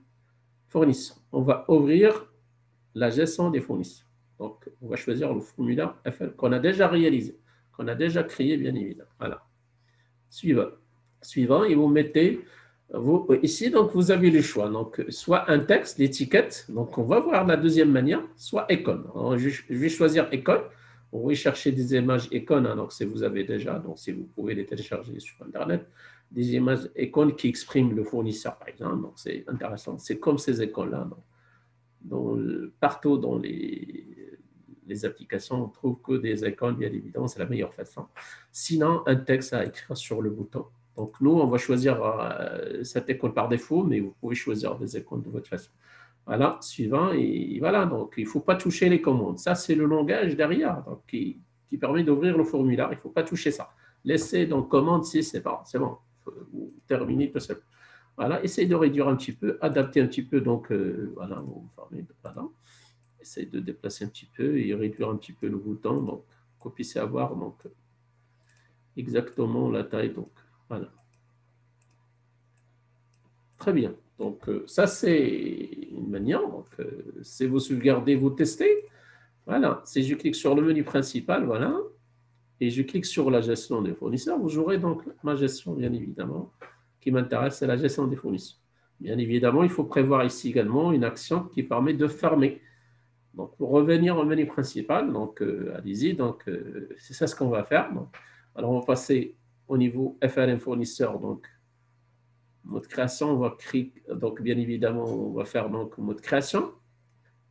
fournisseur. On va ouvrir la gestion des fournisseurs. Donc, on va choisir le formulaire FLM qu'on a déjà réalisé, qu'on a déjà créé, bien évidemment. Voilà. Suivant, et vous mettez, ici, donc vous avez le choix. Donc, soit un texte, l'étiquette, donc on va voir la deuxième manière, soit icône. Alors, je vais choisir icône. On va chercher des images icônes, hein, donc si vous avez déjà, donc si vous pouvez les télécharger sur Internet, des images icônes qui expriment le fournisseur, par exemple. Donc, c'est intéressant. C'est comme ces icônes-là. Partout dans les applications, on trouve que des icônes, bien évidemment, c'est la meilleure façon. Sinon, un texte à écrire sur le bouton. Donc, nous, on va choisir cette icône par défaut, mais vous pouvez choisir des icônes de votre façon. Voilà, suivant, et voilà, donc il ne faut pas toucher les commandes. Ça, c'est le langage derrière, donc, qui permet d'ouvrir le formulaire. Il ne faut pas toucher ça. Laissez donc commande si c'est bon, vous terminez tout seul. Voilà, essayez de réduire un petit peu, adapter un petit peu, donc voilà, vous fermez, voilà. Essayez de déplacer un petit peu et réduire un petit peu le bouton, donc qu'on puisse avoir donc, exactement la taille, donc voilà. Très bien. Donc, ça, c'est une manière. Donc, c'est vous sauvegarder, vous tester. Voilà. Si je clique sur le menu principal, voilà, et je clique sur la gestion des fournisseurs, vous aurez donc ma gestion, bien évidemment, qui m'intéresse, c'est la gestion des fournisseurs. Bien évidemment, il faut prévoir ici également une action qui permet de fermer. Donc, pour revenir au menu principal, donc, allez-y. Donc, c'est ça ce qu'on va faire. Donc, alors, on va passer au niveau FLM fournisseur, donc, mode création, on va créer, donc bien évidemment, on va faire donc mode création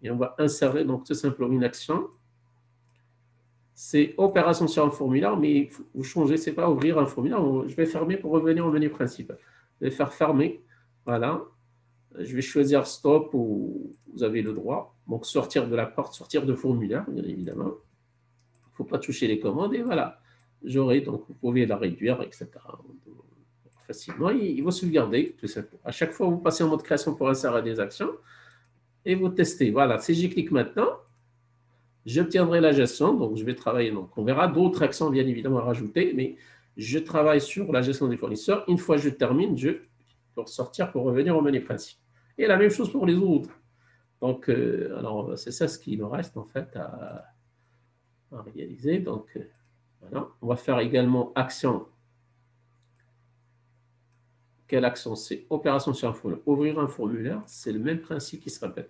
et on va insérer donc tout simplement une action. C'est opération sur un formulaire, mais vous changez, c'est pas ouvrir un formulaire, je vais fermer pour revenir au menu principal. Je vais faire fermer, voilà. Je vais choisir stop ou vous avez le droit. Donc sortir de la porte, sortir de formulaire, bien évidemment. Il ne faut pas toucher les commandes et voilà. J'aurai, donc vous pouvez la réduire, etc. Facilement, il va sauvegarder tout simplement. À chaque fois, vous passez en mode création pour insérer des actions et vous testez. Voilà, si j'y clique maintenant, j'obtiendrai la gestion. Donc, je vais travailler. Donc, on verra d'autres actions, bien évidemment, à rajouter, mais je travaille sur la gestion des fournisseurs. Une fois que je termine, je peux sortir pour revenir au menu principal. Et la même chose pour les autres. Donc, alors, c'est ça ce qu'il nous reste, en fait, à réaliser. Donc, voilà. On va faire également action. Quelle action? C'est opération sur un formulaire. Ouvrir un formulaire, c'est le même principe qui se répète.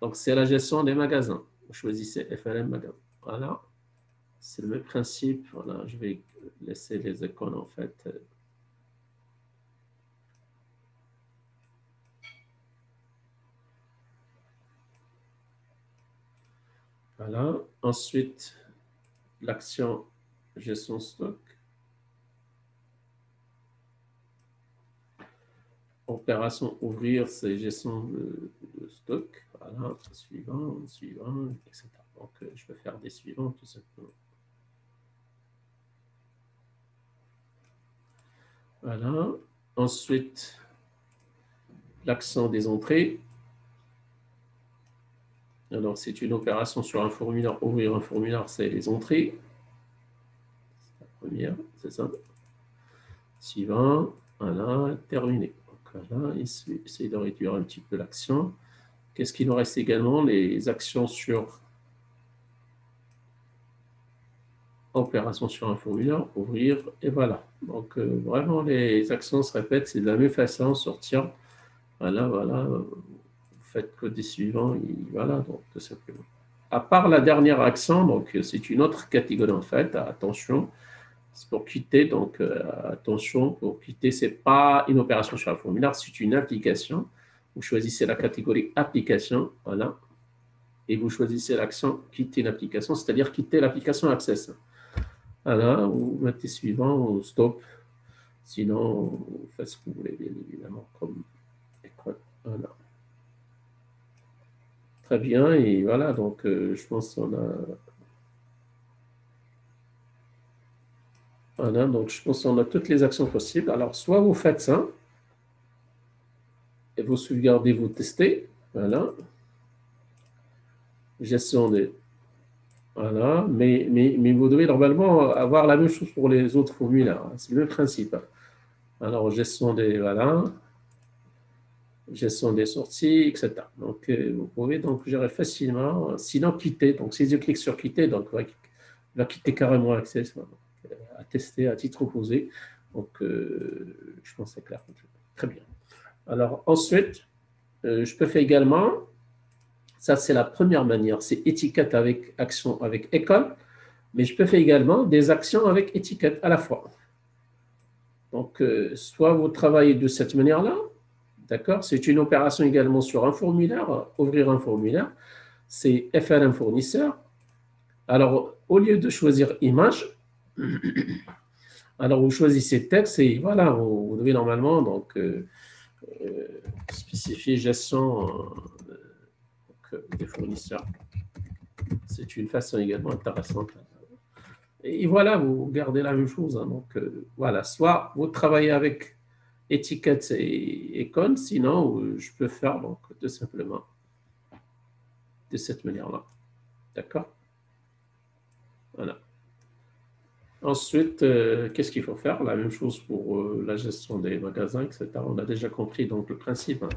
Donc, c'est la gestion des magasins. Vous choisissez FLM magasin. Voilà. C'est le même principe. Voilà. Je vais laisser les icônes, en fait. Voilà. Ensuite, l'action gestion stock. Opération ouvrir, c'est gestion de stock. Voilà, suivant, etc. Donc, je vais faire des suivants tout simplement. Voilà. Ensuite, l'accent des entrées. Alors, c'est une opération sur un formulaire. Ouvrir un formulaire, c'est les entrées. C'est la première, c'est ça. Suivant, voilà, terminé. Donc, voilà, essayer de réduire un petit peu l'action. Qu'est-ce qu'il nous reste également? Les actions sur opération sur un formulaire, ouvrir, et voilà. Donc, vraiment, les actions se répètent, c'est de la même façon, sortir, voilà, faites côté suivant, et voilà, donc tout simplement. À part la dernière action, donc c'est une autre catégorie en fait, attention, c'est pour quitter, donc attention, pour quitter, ce n'est pas une opération sur un formulaire, c'est une application. Vous choisissez la catégorie application, voilà, et vous choisissez l'action quitter l'application, c'est-à-dire quitter l'application Access. Voilà, vous mettez suivant ou stop, sinon vous faites ce que vous voulez, bien évidemment, comme école. Voilà. Très bien, et voilà, donc je pense qu'on a. Voilà, donc je pense qu'on a toutes les actions possibles. Alors, soit vous faites ça, et vous sauvegardez, vous testez. Voilà. Gestion des. Voilà, mais vous devez normalement avoir la même chose pour les autres formulaires. C'est le même principe. Alors, gestion des. Voilà. Gestion des sorties, etc. Donc, vous pouvez donc gérer facilement. Sinon, quitter. Donc, si je clique sur quitter, donc, il va quitter carrément Access. À tester à titre opposé. Donc, je pense que c'est clair. Très bien. Alors, ensuite, je peux faire également, ça c'est la première manière, c'est étiquette avec action avec école, mais je peux faire également des actions avec étiquette à la fois. Donc, soit vous travaillez de cette manière-là, d'accord? C'est une opération également sur un formulaire, ouvrir un formulaire, c'est faire un fournisseur. Alors, au lieu de choisir image, alors vous choisissez texte et voilà, vous devez normalement donc spécifier gestion des fournisseurs. C'est une façon également intéressante. Et voilà, vous gardez la même chose. Hein. Donc, voilà, soit vous travaillez avec étiquettes et icônes, sinon, je peux faire donc, tout simplement de cette manière-là. D'accord? Voilà. Ensuite, qu'est-ce qu'il faut faire? La même chose pour la gestion des magasins, etc. On a déjà compris donc, le principe. Hein.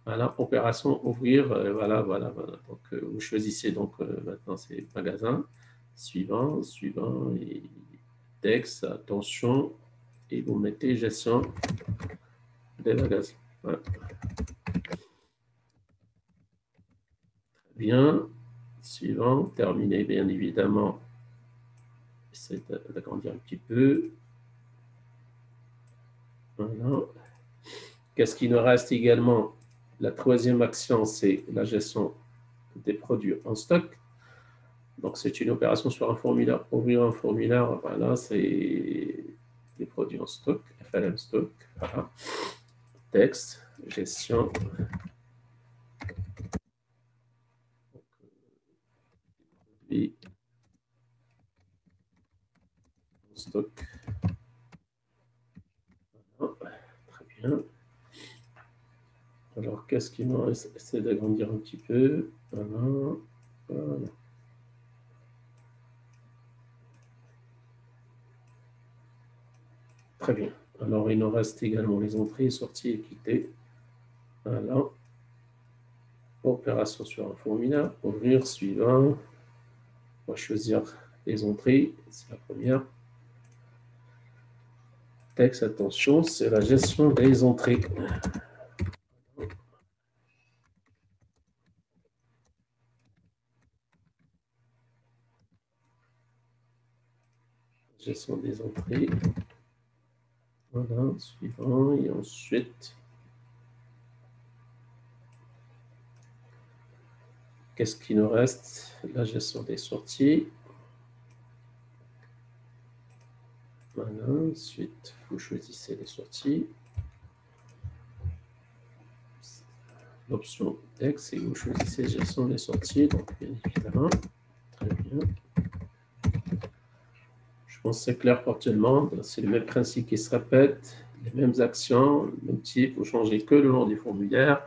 Voilà, opération ouvrir, voilà. Donc, vous choisissez donc maintenant c'est magasin, suivant, et texte, attention, et vous mettez gestion des magasins. Voilà. Bien, suivant, terminé bien évidemment. Essayez d'agrandir un petit peu. Voilà. Qu'est-ce qui nous reste également? La troisième action, c'est la gestion des produits en stock. Donc, c'est une opération sur un formulaire. Ouvrir un formulaire, voilà, c'est les produits en stock, FLM stock, voilà. Texte, gestion. Et stock. Voilà. Très bien. Alors, qu'est-ce qu'il nous reste? Essayer d'agrandir un petit peu. Voilà. Voilà. Très bien. Alors, il nous reste également les entrées, sorties et quitter. Voilà. Opération sur un formulaire. Ouvrir, suivant. On va choisir les entrées. C'est la première. Texte, attention, c'est la gestion des entrées. Gestion des entrées. Voilà, suivant. Et ensuite, qu'est-ce qui nous reste? La gestion des sorties. Voilà, ensuite, vous choisissez les sorties. L'option texte et vous choisissez gestion des sorties. Donc, bien évidemment, très bien. Je pense que c'est clair pour tout le monde. C'est le même principe qui se répète, les mêmes actions, le même type. Vous changez que le nom du formulaire,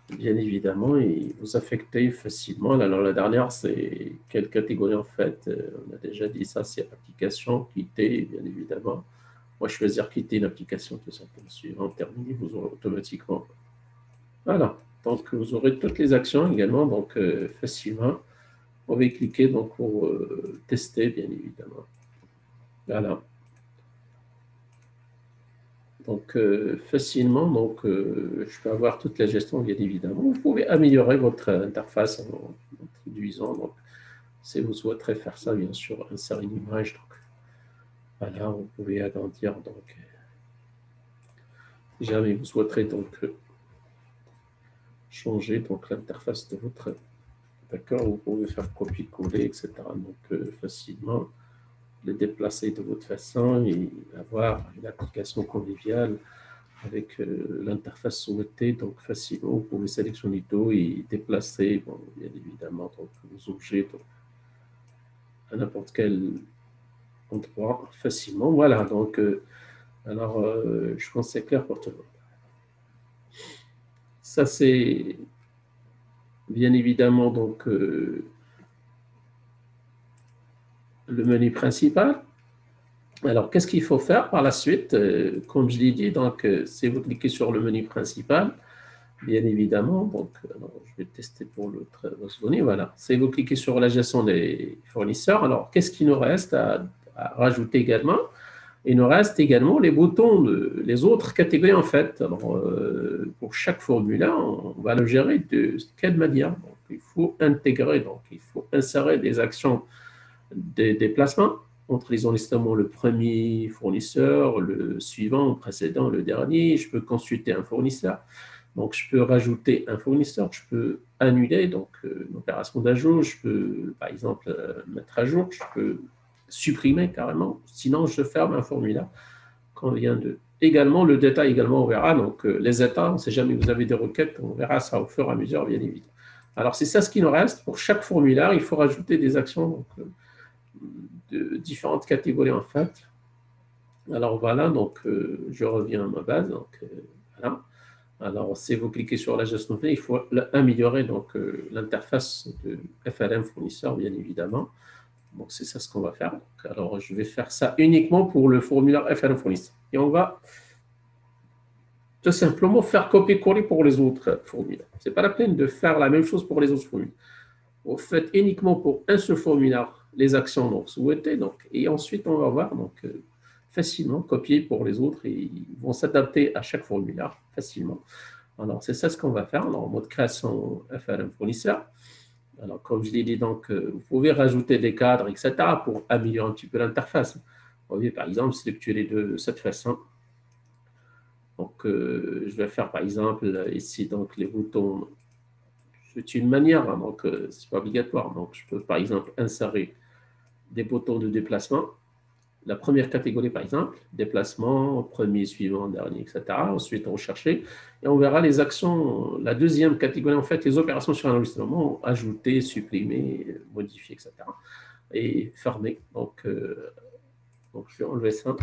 bien évidemment, et vous affectez facilement. Alors, la dernière, c'est quelle catégorie en fait? On a déjà dit ça, c'est application, quitter, bien évidemment. Moi, choisir quitter une application, tout simplement. Suivant, terminé, vous aurez automatiquement. Voilà. Donc, vous aurez toutes les actions également, donc facilement. Vous pouvez cliquer donc, pour tester, bien évidemment. Voilà. Donc, facilement, donc, je peux avoir toute la gestion, bien évidemment. Vous pouvez améliorer votre interface en introduisant. Donc, si vous souhaiterez faire ça, bien sûr, insérer une image. Donc, voilà, vous pouvez agrandir. Donc, si jamais vous souhaiterez donc changer donc l'interface de votre. D'accord, vous pouvez faire copier-coller, etc. Donc, facilement le déplacer de votre façon et avoir une application conviviale avec l'interface souhaitée. Donc, facilement, vous pouvez sélectionner tout et déplacer, bon, bien évidemment, donc, vos objets donc, à n'importe quel endroit facilement. Voilà, donc, alors, je pense que c'est clair pour tout le monde. Ça, c'est bien évidemment donc le menu principal. Alors, qu'est-ce qu'il faut faire par la suite? Comme je l'ai dit, donc, si vous cliquez sur le menu principal, bien évidemment, donc, alors, je vais tester pour l'autre données. Voilà, si vous cliquez sur la gestion des fournisseurs, alors, qu'est-ce qu'il nous reste à rajouter également? Il nous reste également les boutons, les autres catégories, en fait. Alors, pour chaque formulaire, on va le gérer de quelle manière? Donc, il faut intégrer, donc, il faut insérer des actions des déplacements entre les enregistrements, le premier fournisseur, le suivant, le précédent, le dernier. Je peux consulter un fournisseur. Donc, je peux rajouter un fournisseur, je peux annuler donc une opération d'ajout, je peux, par exemple, mettre à jour, je peux supprimer carrément, sinon je ferme un formulaire qu'on vient de. Également, le détail, également, on verra. Donc, les états, on ne sait jamais, vous avez des requêtes, on verra ça au fur et à mesure, bien évidemment. Alors, c'est ça ce qui nous reste. Pour chaque formulaire, il faut rajouter des actions donc, de différentes catégories, en fait. Alors, voilà, donc, je reviens à ma base. Donc, voilà. Alors, si vous cliquez sur la gestion de données, il faut améliorer donc l'interface de FLM fournisseur, bien évidemment. Donc, c'est ça ce qu'on va faire. Donc, alors, je vais faire ça uniquement pour le formulaire FLM fournisseur. Et on va tout simplement faire copier-coller pour les autres formulaires. Ce n'est pas la peine de faire la même chose pour les autres formulaires. Vous faites uniquement pour un seul formulaire les actions donc, souhaitées. Donc, et ensuite, on va voir donc, facilement copier pour les autres et ils vont s'adapter à chaque formulaire facilement. Alors, c'est ça ce qu'on va faire. Alors, en mode création FLM fournisseur. Alors, comme je l'ai dit, donc, vous pouvez rajouter des cadres, etc. pour améliorer un petit peu l'interface. Vous pouvez, par exemple, sélectionner de cette façon. Donc, je vais faire, par exemple, ici, donc, les boutons. C'est une manière, hein, donc, ce n'est pas obligatoire. Donc, je peux, par exemple, insérer des boutons de déplacement. La première catégorie, par exemple, déplacement, premier, suivant, dernier, etc. Ensuite, rechercher. Et on verra les actions, la deuxième catégorie, en fait, les opérations sur un enregistrement, ajouter, supprimer, modifier, etc. Et fermer. Donc, je vais enlever ça.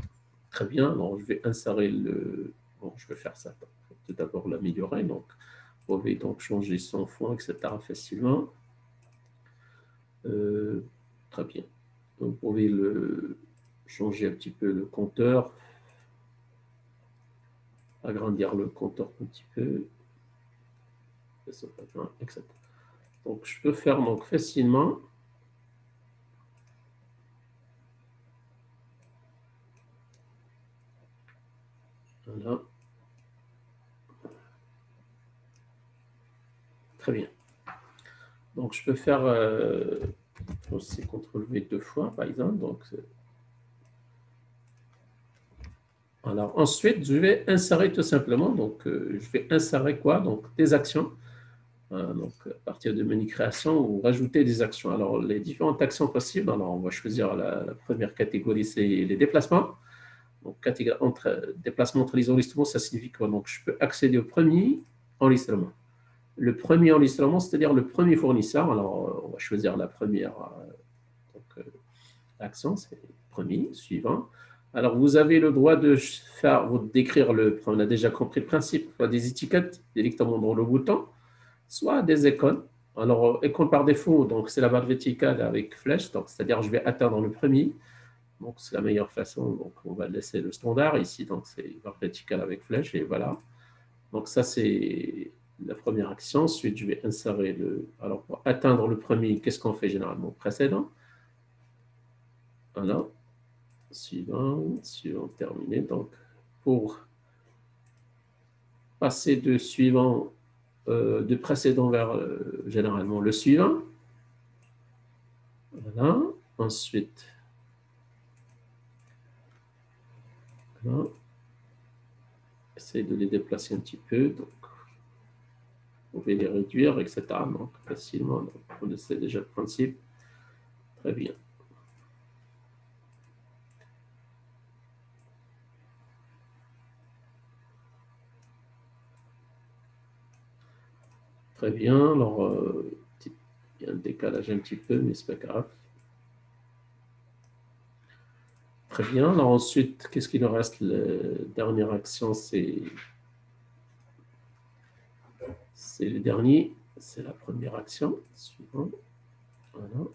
Très bien. Donc, je vais insérer le. Bon, je vais faire ça. Je vais tout d'abord l'améliorer. Donc, vous pouvez donc changer son fond, etc. facilement. Très bien. Donc, vous pouvez changer un petit peu le compteur, agrandir le compteur un petit peu, etc. Donc, je peux faire donc facilement. Voilà. Très bien. Donc, je peux faire aussi CTRL-V deux fois, par exemple. Donc, alors, ensuite, je vais insérer tout simplement. Donc, je vais insérer quoi? Donc, des actions. Donc, à partir de menu création, ou rajouter des actions. Alors, les différentes actions possibles. Alors, on va choisir la première catégorie, c'est les déplacements. Donc, déplacement entre les enregistrements, ça signifie quoi? Donc, je peux accéder au premier enregistrement. Le premier enregistrement, c'est-à-dire le premier fournisseur. Alors, on va choisir la première action, c'est le premier, suivant. Alors, vous avez le droit de d'écrire on a déjà compris le principe, soit des étiquettes directement dans le bouton, soit des icônes. Alors, icône par défaut, donc c'est la barre verticale avec flèche, donc c'est-à-dire je vais atteindre le premier. Donc, c'est la meilleure façon. Donc, on va laisser le standard ici. Donc, c'est barre verticale avec flèche et voilà. Donc, ça, c'est la première action. Ensuite, je vais insérer le. Alors, pour atteindre le premier, qu'est-ce qu'on fait généralement? Précédent. Voilà. Suivant, terminé. Donc, pour passer de suivant, de précédent vers généralement le suivant. Voilà. Ensuite, voilà. Essayez de les déplacer un petit peu. Donc, vous pouvez les réduire, etc. Donc, facilement. Donc, on connaissez déjà le principe. Très bien. Très bien. Alors, il y a un décalage un petit peu, mais ce n'est pas grave. Très bien. Alors ensuite, qu'est-ce qu'il nous reste? La dernière action, c'est le dernier. C'est la première action. Suivant. Voilà.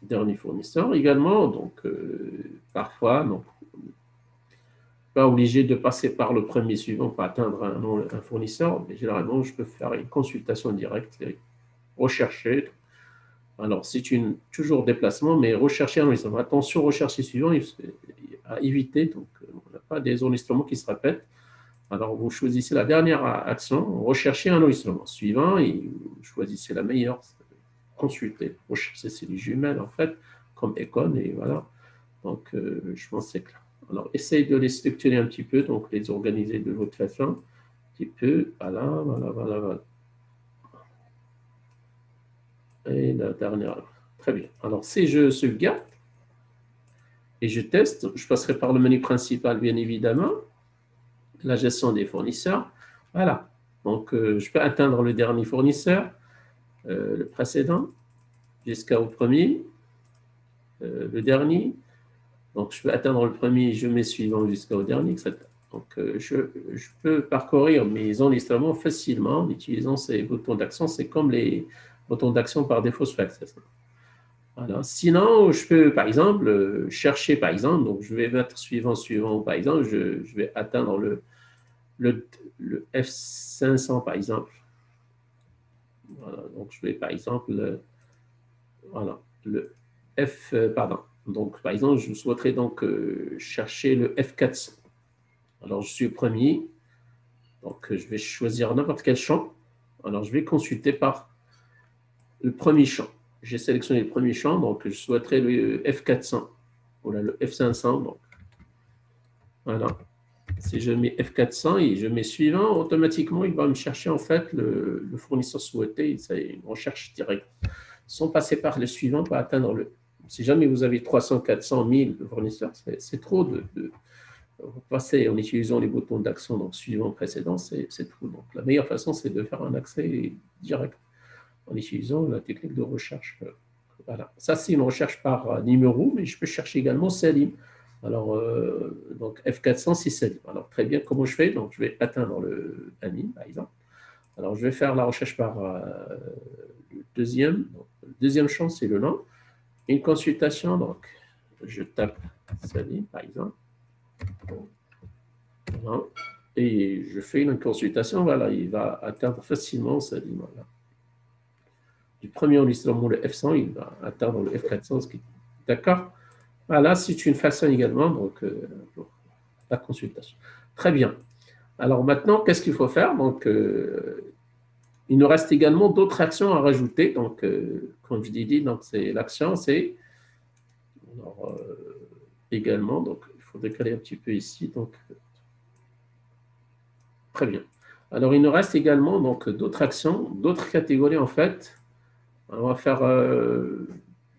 Dernier fournisseur également. Donc, parfois, donc, pas obligé de passer par le premier suivant pour atteindre un fournisseur, mais généralement, je peux faire une consultation directe et rechercher. Alors, c'est toujours déplacement, mais rechercher un enregistrement. Attention, rechercher suivant, à éviter. Donc, on n'a pas des enregistrements qui se répètent. Alors, vous choisissez la dernière action, rechercher un enregistrement suivant et vous choisissez la meilleure, consulter. Rechercher, c'est les jumelles, en fait, comme Econ, et voilà. Donc, je pense que c'est clair. Alors, essayez de les structurer un petit peu, donc les organiser de votre façon, un petit peu. Voilà, voilà, voilà, voilà. Et la dernière. Très bien. Alors, si je sauvegarde et je teste, je passerai par le menu principal, bien évidemment, la gestion des fournisseurs. Voilà. Donc, je peux atteindre le dernier fournisseur, le précédent, jusqu'au premier, le dernier. Donc, je peux atteindre le premier, je mets suivant jusqu'au dernier, etc. Donc, je peux parcourir mes enregistrements facilement en utilisant ces boutons d'action. C'est comme les boutons d'action par défaut sur Access. Voilà. Sinon, je peux, par exemple, chercher, par exemple, donc je vais mettre suivant, suivant, par exemple, je vais atteindre le F500, par exemple. Voilà. Donc, je vais, par exemple, voilà, le F, pardon. Donc, par exemple, je souhaiterais donc chercher le F400. Alors, je suis au premier. Donc, je vais choisir n'importe quel champ. Alors, je vais consulter par le premier champ. J'ai sélectionné le premier champ, donc je souhaiterais le F400. Voilà, le F500. Donc, voilà. Si je mets F400 et je mets suivant, automatiquement, il va me chercher en fait le fournisseur souhaité. C'est une recherche directe. Sans passer par le suivant pour atteindre le. Si jamais vous avez 300, 400, 1000 fournisseurs, c'est trop de passer en utilisant les boutons d'action, donc suivant, précédent, c'est trop. Donc la meilleure façon, c'est de faire un accès direct en utilisant la technique de recherche. Voilà. Ça, c'est une recherche par numéro, mais je peux chercher également Salim. Alors, donc F400, c'est Salim. Alors, très bien, comment je fais? Donc, je vais atteindre le Amin, par exemple. Alors, je vais faire la recherche par le deuxième. Donc, le deuxième champ, c'est le nom. Une consultation, donc, je tape Salim, par exemple. Voilà. Et je fais une consultation, voilà, il va atteindre facilement Salim. Voilà. Du premier enregistrement, le F100, il va atteindre le F400. D'accord? Voilà, c'est une façon également, donc, pour la consultation. Très bien. Alors maintenant, qu'est-ce qu'il faut faire? Donc, il nous reste également d'autres actions à rajouter. Donc, comme je l'ai dit, c'est l'action, c'est également, donc il faut décaler un petit peu ici. Donc, très bien. Alors, il nous reste également donc d'autres actions, d'autres catégories en fait. On va faire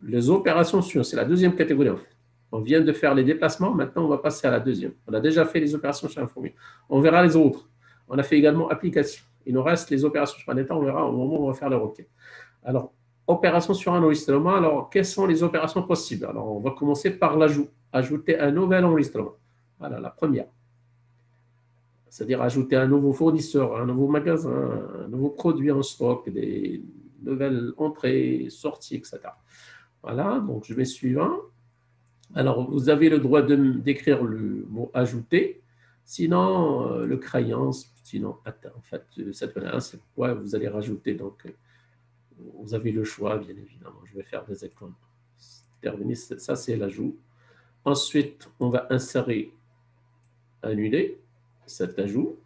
les opérations suivantes. C'est la deuxième catégorie en fait. On vient de faire les déplacements, maintenant on va passer à la deuxième. On a déjà fait les opérations sur un formulaire. On verra les autres. On a fait également application. Il nous reste les opérations sur un état, on verra au moment où on va faire les requêtes. Alors, opération sur un enregistrement. Alors, quelles sont les opérations possibles? Alors, on va commencer par l'ajout. Ajouter un nouvel enregistrement. Voilà, la première. C'est-à-dire ajouter un nouveau fournisseur, un nouveau magasin, un nouveau produit en stock, des nouvelles entrées, sorties, etc. Voilà, donc je vais suivant. Alors, vous avez le droit d'écrire le mot ajouter. Sinon, le crayon, sinon, en fait, cette manière, c'est quoi vous allez rajouter. Donc, vous avez le choix, bien évidemment. Je vais faire des icônes. Terminé, ça, c'est l'ajout. Ensuite, on va insérer, annuler cet ajout.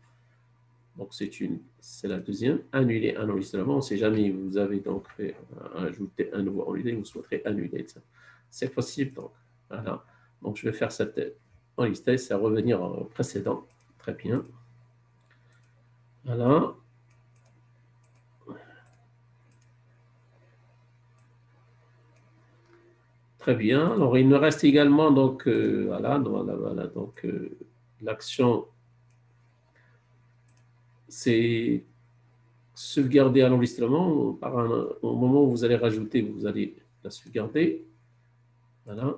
Donc, c'est la deuxième. Annuler un enregistrement. Si jamais vous avez donc fait ajouter un nouveau enregistrement, vous souhaiterez annuler ça. C'est possible. Donc, voilà. Donc, je vais faire cette enregistrement, c'est revenir au précédent. Très bien. Voilà. Très bien. Alors, il nous reste également, donc, voilà, donc, l'action, c'est sauvegarder à l'enregistrement. Au moment où vous allez rajouter, vous allez la sauvegarder. Voilà.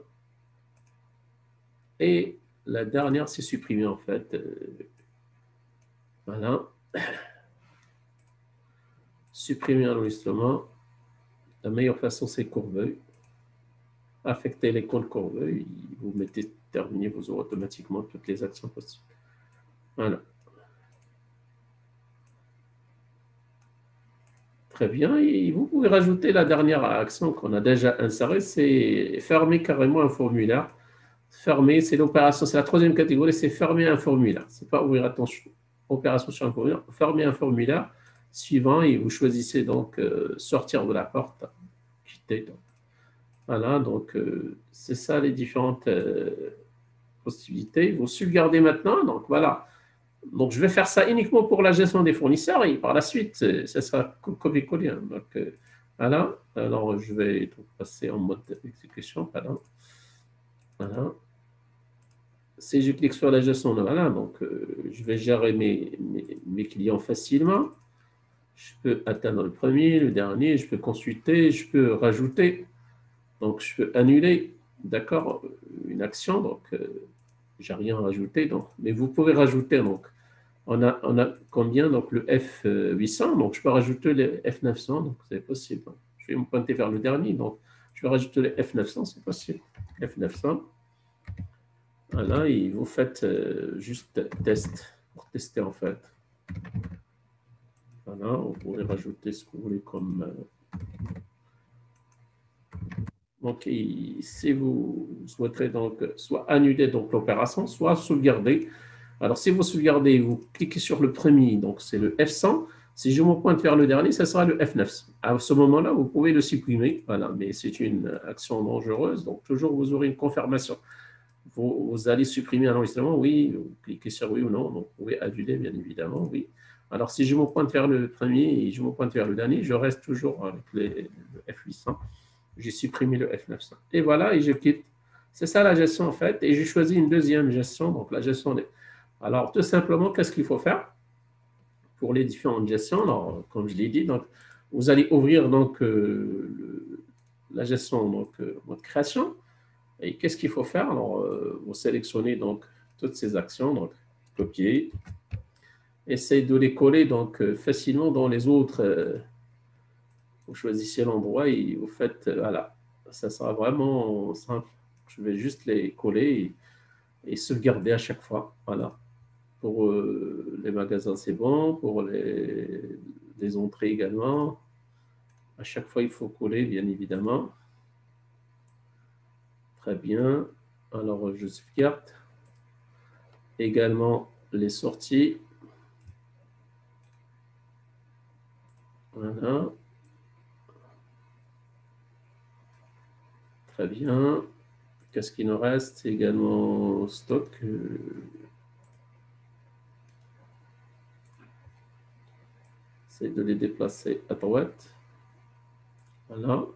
Et la dernière, c'est supprimer, en fait. Voilà. Supprimer l'enregistrement. La meilleure façon, c'est Courbeil. Affecter les comptes Courbeil. Vous mettez terminé, vous aurez automatiquement toutes les actions possibles. Voilà. Très bien. Et vous pouvez rajouter la dernière action qu'on a déjà insérée, c'est fermer carrément un formulaire. Fermer, c'est l'opération, c'est la troisième catégorie, c'est fermer un formulaire. C'est pas ouvrir, attention, opération sur un formulaire. Fermer un formulaire suivant et vous choisissez donc sortir de la porte, quitter. Donc. Voilà, donc c'est ça les différentes possibilités. Vous sauvegardez maintenant, donc voilà. Donc, je vais faire ça uniquement pour la gestion des fournisseurs et par la suite, ça sera copier-coller. Donc, voilà. Alors, je vais donc passer en mode exécution. Voilà. Voilà. Si je clique sur la gestion, voilà. Donc, je vais gérer mes clients facilement. Je peux atteindre le premier, le dernier. Je peux consulter. Je peux rajouter. Donc, je peux annuler. D'accord, une action. Donc, j'ai rien rajouté. Donc, mais vous pouvez rajouter. Donc, on a combien? Donc le F800, donc je peux rajouter le F900, donc c'est possible. Je vais me pointer vers le dernier, donc je vais rajouter le F900, c'est possible. F900. Voilà, et vous faites juste test, pour tester en fait. Voilà, vous pouvez rajouter ce que vous voulez comme... Donc, si vous souhaiterez donc soit annuler l'opération, soit sauvegarder. Alors, si vous sauvegardez, vous cliquez sur le premier, donc c'est le F100. Si je me pointe vers le dernier, ce sera le F900. À ce moment-là, vous pouvez le supprimer, voilà, mais c'est une action dangereuse, donc toujours vous aurez une confirmation. Vous allez supprimer un enregistrement, oui, vous cliquez sur oui ou non, donc vous pouvez annuler, bien évidemment, oui. Alors, si je me pointe vers le premier et je me pointe vers le dernier, je reste toujours avec le F800. J'ai supprimé le F900. Et voilà, et je quitte. C'est ça la gestion, en fait, et j'ai choisi une deuxième gestion, donc la gestion des... Alors, tout simplement, qu'est-ce qu'il faut faire pour les différentes gestions? Alors, comme je l'ai dit, donc, vous allez ouvrir donc, la gestion, donc, votre création. Et qu'est-ce qu'il faut faire? Alors, vous sélectionnez donc toutes ces actions, donc copier. Essayez de les coller donc facilement dans les autres. Vous choisissez l'endroit et vous faites, voilà, ça sera vraiment simple. Je vais juste les coller et sauvegarder à chaque fois. Voilà. Pour les magasins, c'est bon. Pour les entrées également. À chaque fois, il faut coller, bien évidemment. Très bien. Alors, je sauvegarde. Également, les sorties. Voilà. Très bien. Qu'est-ce qu'il nous reste? Également, stock. C'est de les déplacer à droite. Voilà.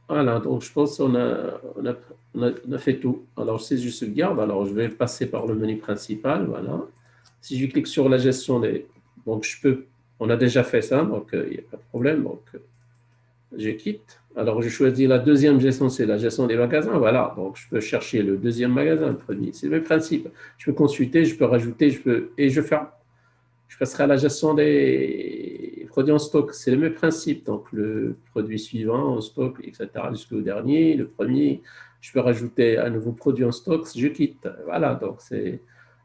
Voilà, donc je pense qu'on a fait tout. Alors, si je sauvegarde, alors je vais passer par le menu principal. Voilà. Si je clique sur la gestion des... Donc, on a déjà fait ça, donc il n'y a pas de problème. Donc, je quitte. Alors, je choisis la deuxième gestion, c'est la gestion des magasins. Voilà, donc je peux chercher le deuxième magasin, le premier. C'est le même principe. Je peux consulter, je peux rajouter, et je passerai à la gestion des produits en stock. C'est le même principe. Donc, le produit suivant en stock, etc., jusqu'au dernier. Le premier, je peux rajouter un nouveau produit en stock. Si je quitte, voilà. Donc, c'est...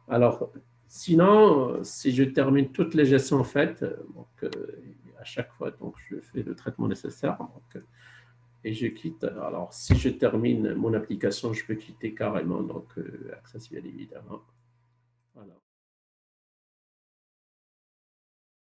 Alors, sinon, si je termine toutes les gestions en fait, donc, à chaque fois, donc, je fais le traitement nécessaire. Donc, et je quitte. Alors, si je termine mon application, je peux quitter carrément. Donc, Access, bien évidemment.